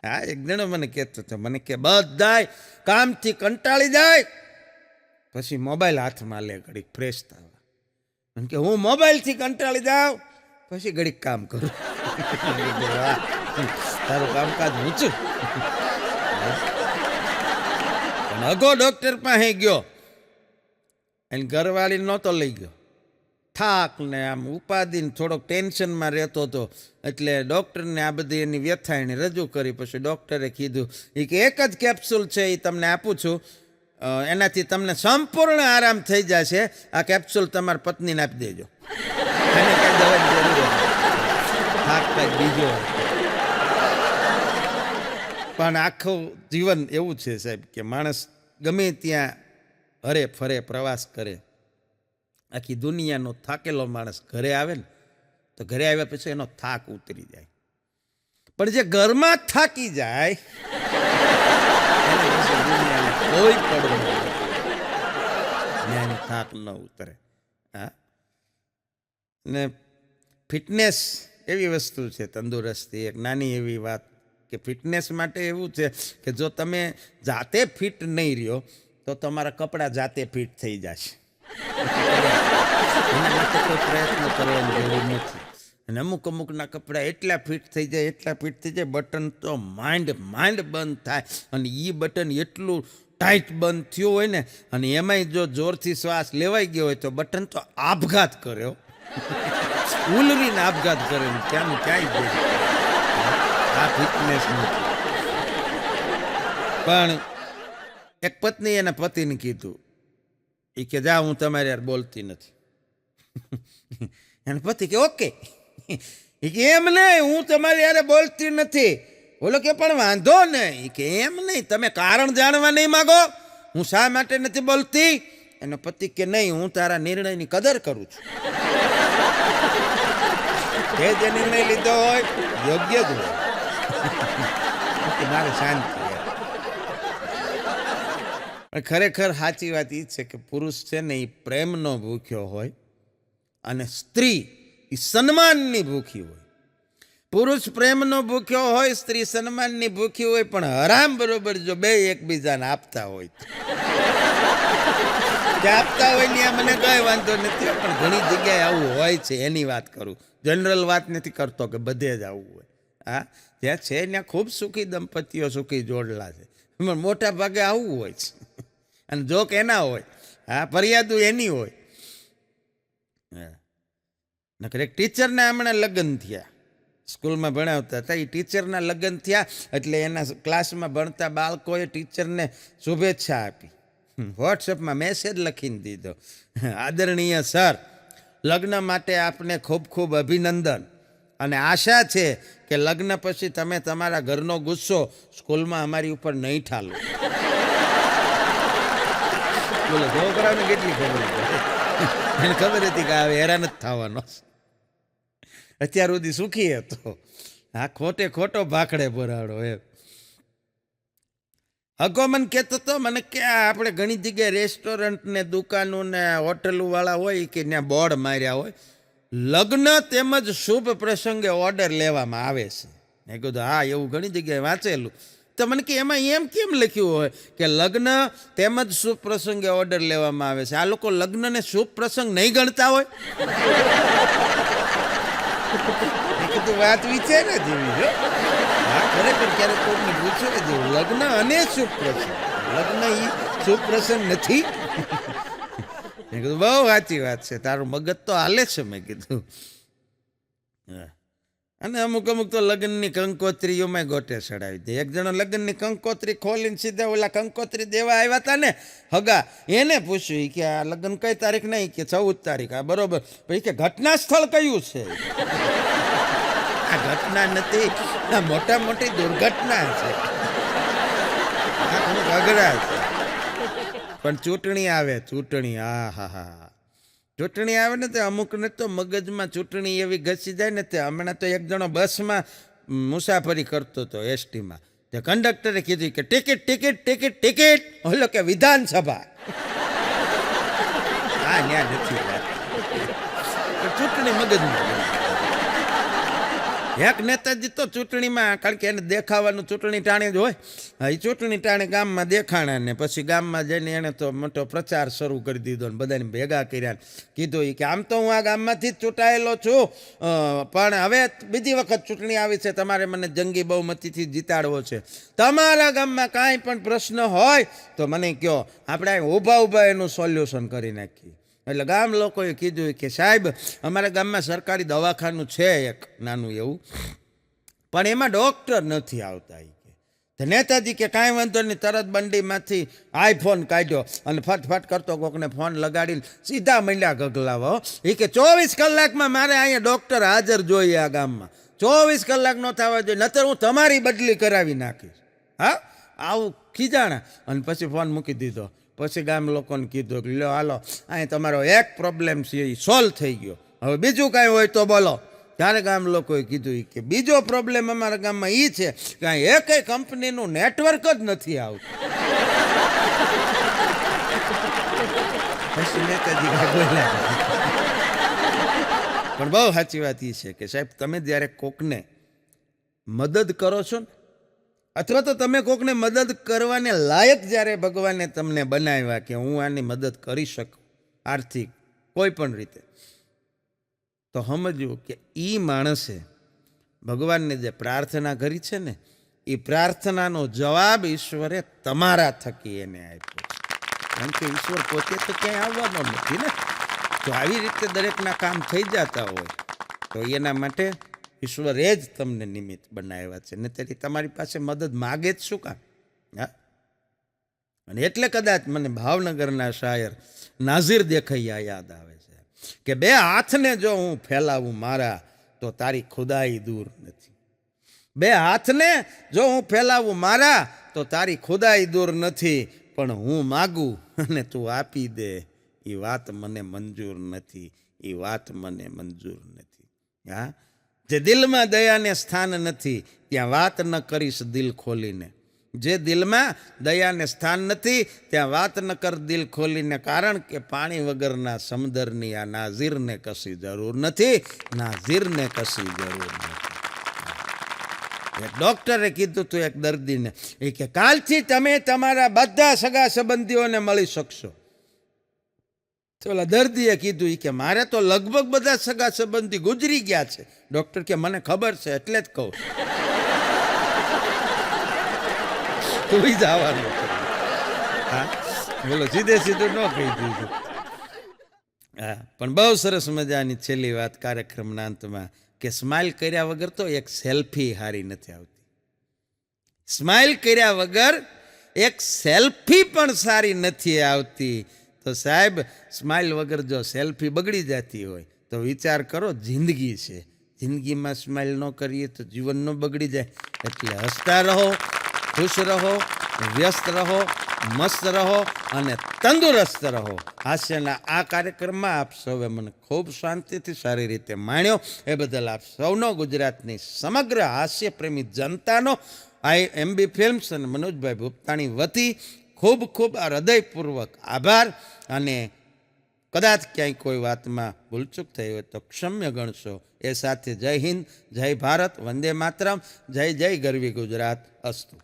હા, એક જણો મને કહેતો હતો, મને કે બધાય કામથી કંટાળી જાય પછી મોબાઈલ હાથમાં લે ઘડીક ફ્રેશ થવા. અને કે હું મોબાઈલથી કંટાળી જાઉં પછી ઘડીક કામ કરું. તારું કામકાજ ઊંચું. અગો ડોક્ટર પાસે ગયો, એની ઘરવાળી નહોતો લઈ ગયો. થાક ને આમ ઉપાધિને થોડોક ટેન્શનમાં રહેતો હતો, એટલે ડૉક્ટરને આ બધી એની વ્યથા એને રજૂ કરી. પછી ડૉક્ટરે કીધું એ કે એક જ કેપ્સ્યુલ છે એ તમને આપું છું, એનાથી તમને સંપૂર્ણ આરામ થઈ જશે. આ કેપ્સ્યુલ તમારા પત્નીને આપી દેજો. એને કઈ દવાની જરૂર નથી, થાક કંઈક બીજો. પણ આખું જીવન એવું છે સાહેબ કે માણસ ગમે ત્યાં હરે ફરે પ્રવાસ કરે, આખી દુનિયાનો થાકેલો માણસ ઘરે આવે ને તો ઘરે આવ્યા પછી એનો થાક ઉતરી જાય. પણ જે ઘરમાં થાકી જાય કોઈ પડવું એનો થાક ન ઉતરે. હા, ને ફિટનેસ એવી વસ્તુ છે, તંદુરસ્તી એક નાની એવી વાત કે ફિટનેસ માટે એવું છે કે જો તમે જાતે ફિટ નહીં રહ્યો તો તમારા કપડાં જાતે ફિટ થઈ જશે. એના માટે કોઈ પ્રયત્ન કરવાની જરૂર નથી. અને અમુકના કપડાં એટલા ફિટ થઈ જાય, એટલા ફિટ થઈ જાય, બટન તો માંડ બંધ થાય. અને એ બટન એટલું ટાઈટ બંધ થયું હોય ને, અને એમાંય જો જોરથી શ્વાસ લેવાઈ ગયો હોય તો બટન તો આપઘાત કર્યો, ઉલરીને આપઘાત કરે ને ક્યાંનું ક્યાંય જાય. આ ફિટનેસ નથી. પણ એક પત્ની એના પતિને કીધું, એ કે જા હું તમારે યાર બોલતી નથી. એના પતિ કે ઓકે. એ કે એમ નહીં, હું તમારી યારે બોલતી નથી. બોલો કે પણ વાંધો નહીં. કે એમ નહીં, તમે કારણ જાણવા નહીં માગો હું શા માટે નથી બોલતી? એનો પતિ કે નહીં, હું તારા નિર્ણયની કદર કરું છું. તે જે નિર્ણય લીધો હોય યોગ્ય જ હોય. મારે શાંતિ. ખરેખર સાચી વાત એ છે કે પુરુષ છે ને એ પ્રેમનો ભૂખ્યો હોય અને સ્ત્રી એ સન્માનની ભૂખી હોય. પુરુષ પ્રેમનો ભૂખ્યો હોય, સ્ત્રી સન્માનની ભૂખી હોય, પણ હરામ બરોબર જો બે એકબીજાને આપતા હોય જે આપતા હોય ને મને કઈ વાંધો નથી, પણ ઘણી જગ્યાએ આવું હોય છે એની વાત કરું. જનરલ વાત નથી કરતો કે બધે જ આવું હોય. હા, જ્યાં છે ત્યાં ખૂબ સુખી દંપતીઓ, સુખી જોડલા છે, પણ મોટા ભાગે આવું હોય છે. અને જોક એના હોય, હા, ફરિયાદો એની હોય. નકર એક ટીચરના હમણાં લગ્ન થયા, સ્કૂલમાં ભણાવતા હતા, એ ટીચરના લગ્ન થયા એટલે એના ક્લાસમાં ભણતા બાળકોએ ટીચરને શુભેચ્છા આપી, વોટ્સએપમાં મેસેજ લખીને દીધો, આદરણીય સર, લગ્ન માટે આપને ખૂબ ખૂબ અભિનંદન, અને આશા છે કે લગ્ન પછી તમે તમારા ઘરનો ગુસ્સો સ્કૂલમાં અમારી ઉપર નહીં ઠાલો. બોલો, છોકરાઓને કેટલી ખબર પડે, એને ખબર હતી કે હવે હેરાન જ થવાનો. અત્યાર સુધી સુખી હતો, હા, ખોટે ખોટો ભાખડે ભરાડો એમ. હગો મને કહેતો હતો, મને કે આપણે ઘણી જગ્યાએ રેસ્ટોરન્ટ ને દુકાનો ને હોટલો વાળા હોય કે ત્યાં બોર્ડ માર્યા હોય, લગ્ન તેમજ શુભ પ્રસંગે ઓર્ડર લેવામાં આવે છે. મેં કીધું હા, એવું ઘણી જગ્યાએ વાંચેલું. તો મને કે એમાં એમ કેમ લખ્યું હોય કે લગ્ન તેમજ શુભ પ્રસંગે ઓર્ડર લેવામાં આવે છે? આ લોકો લગ્નને શુભ પ્રસંગ નહીં ગણતા હોય? મેં કીધું વાત વિચારે જેવી છે. હા, ખરેખર ક્યારેક કોઈને પૂછે જેવું, લગ્ન અને શુભ પ્રસંગ, લગ્ન એ શુભ પ્રસંગ નથી. મેં કીધું બહુ સાચી વાત છે, તારું મગજ તો હાલે છે. મેં કીધું અને અમુક અમુક તો લગ્નની કંકોત્રીઓમાં ગોટે ચડાવી દે. એક જણો લગ્નની કંકોત્રી ખોલીને સીધા ઓલા કંકોત્રી દેવા આવ્યા હતા ને હગા, એને પૂછ્યું કે આ લગ્ન કઈ તારીખ નહીં? કે 14 તારીખ. આ બરોબર. પછી કે ઘટના સ્થળ કયું છે? આ ઘટના નથી, આ મોટા મોટી દુર્ઘટના છે, અઘરા છે. પણ ચૂંટણી આવે, ચૂંટણી, હા હા હા, ચૂંટણી આવે ને તે અમુકને તો મગજમાં ચૂંટણી એવી ઘસી જાય ને તે. હમણાં તો એક જણો બસમાં મુસાફરી કરતો હતો એસટીમાં, તે કંડક્ટરે કીધું કે ટિકિટ ટિકિટ ટિકિટ ટિકિટ, ઓલો કે વિધાનસભા. હા, ન્યા નથી વાત, ચૂંટણી મગજમાં. એક નેતાજી તો ચૂંટણીમાં, કારણ કે એને દેખાવાનું ચૂંટણી ટાણે જ હોય, એ ચૂંટણી ટાણે ગામમાં દેખાણા ને પછી ગામમાં જઈને એણે તો મોટો પ્રચાર શરૂ કરી દીધો ને બધાને ભેગા કર્યા, કીધું કે આમ તો હું આ ગામમાંથી જ ચૂંટાયેલો છું, પણ હવે બીજી વખત ચૂંટણી આવી છે, તમારે મને જંગી બહુમતીથી જીતાડવો છે. તમારા ગામમાં કાંઈ પણ પ્રશ્ન હોય તો મને કહો, આપણે ઊભા ઊભા એનું સોલ્યુશન કરી નાખીએ. એટલે ગામ લોકોએ કીધું કે સાહેબ, અમારા ગામમાં સરકારી દવાખાનું છે એક નાનું એવું, પણ એમાં ડૉક્ટર નથી આવતા. કે નેતાજી કે કાંઈ વાંધો નહીં, તરત બંડીમાંથી આઈફોન કાઢ્યો અને ફટફટ કરતો કોકને ફોન લગાડીને સીધા મંડ્યા ગગલાવો. એ કે 24 કલાકમાં મારે અહીંયા ડૉક્ટર હાજર જોઈએ આ ગામમાં, 24 કલાક ન થવા જોઈએ, નતર હું તમારી બદલી કરાવી નાખીશ. હા, આવું ખીજાણા અને પછી ફોન મૂકી દીધો. પછી ગામ લોકોને કીધું કે લો હાલો, અહીં તમારો એક પ્રોબ્લેમ છે એ સોલ્વ થઈ ગયો, હવે બીજું કાંઈ હોય તો બોલો. ત્યારે ગામ લોકોએ કીધું કે બીજો પ્રોબ્લેમ અમારા ગામમાં એ છે કે અહીં એકેય કંપનીનું નેટવર્ક જ નથી આવતું. પછી નેતાજી બોલ્યા. પણ બહુ સાચી વાત એ છે કે સાહેબ, તમે જ્યારે કોકને મદદ કરો છો ને, અથવા તો તમે કોકને મદદ કરવાને લાયક જ્યારે ભગવાને તમને બનાવ્યા કે હું આની મદદ કરી શકું આર્થિક કોઈ પણ રીતે, તો સમજવું કે એ માણસે ભગવાનને જે પ્રાર્થના કરી છે ને, એ પ્રાર્થનાનો જવાબ ઈશ્વરે તમારા થકી એને આપ્યો છે. કારણ કે ઈશ્વર પોતે તો ક્યાંય આવવાનો નથી ને. તો આવી રીતે દરેકના કામ થઈ જતા હોય તો એના માટે ઈશ્વરે જ તમને નિમિત્ત બનાવ્યા છે ને, તેથી તમારી પાસે મદદ માગે જ શું કામ? હા, અને એટલે કદાચ મને ભાવનગરના શાયર નાઝીર દેખૈયા યાદ આવે છે કે બે હાથને જો હું ફેલાવું મારા તો તારી ખુદાઈ દૂર નથી. બે હાથને જો હું ફેલાવું મારા તો તારી ખુદાઈ દૂર નથી, પણ હું માગું અને તું આપી દે એ વાત મને મંજૂર નથી, એ વાત મને મંજૂર નથી. હા, જે દિલમાં દયાને સ્થાન નથી ત્યાં વાત ન કરીશ દિલ ખોલીને. જે દિલમાં દયાને સ્થાન નથી ત્યાં વાત ન કર દિલ ખોલીને, કારણ કે પાણી વગરના સમુદરની આ નાઝીરને કશી જરૂર નથી, નાઝીરને કશી જરૂર નથી. એક ડૉક્ટરે કીધું હતું એક દર્દીને, એ કે કાલથી તમે તમારા બધા સગા સંબંધીઓને મળી શકશો. તો ઓલા દર્દીએ કીધું ઈ કે મારે તો લગભગ બધા સગા સંબંધી ગુજરી ગયા છે. ડૉક્ટર કે મને ખબર છે એટલે જ કહું તું જ આવવાનું છે. હા બોલો સીધે સીધું ન કહી દીધું. હા પણ બહુ સરસ મજાની છેલ્લી વાત કાર્યક્રમના અંતમાં કે સ્માઇલ કર્યા વગર તો એક સેલ્ફી હારી નથી આવતી. સ્માઇલ કર્યા વગર એક સેલ્ફી પણ સારી નથી આવતી. તો સાહેબ સ્માઇલ વગર જો સેલ્ફી બગડી જતી હોય તો વિચાર કરો જિંદગી છે, જિંદગીમાં સ્માઇલ ન કરીએ તો જીવન ન બગડી જાય. એટલે હસતા રહો, ખુશ રહો, વ્યસ્ત રહો, મસ્ત રહો અને તંદુરસ્ત રહો. હાસ્યના આ કાર્યક્રમમાં આપ સૌએ મને ખૂબ શાંતિથી સારી રીતે માણ્યો એ બદલ આપ સૌનો, ગુજરાતની સમગ્ર હાસ્યપ્રેમી જનતાનો IMB ફિલ્મ્સ અને મનોજભાઈ ભૂપતાણી વતી ખૂબ ખૂબ હૃદયપૂર્વક આભાર. અને કદાચ ક્યાંય કોઈ વાતમાં ભૂલચૂક થઈ હોય તો ક્ષમ્ય ગણશો. એ સાથે જય હિન્દ, જય ભારત, વંદે માતરમ, જય જય ગરવી ગુજરાત. અસ્તુ.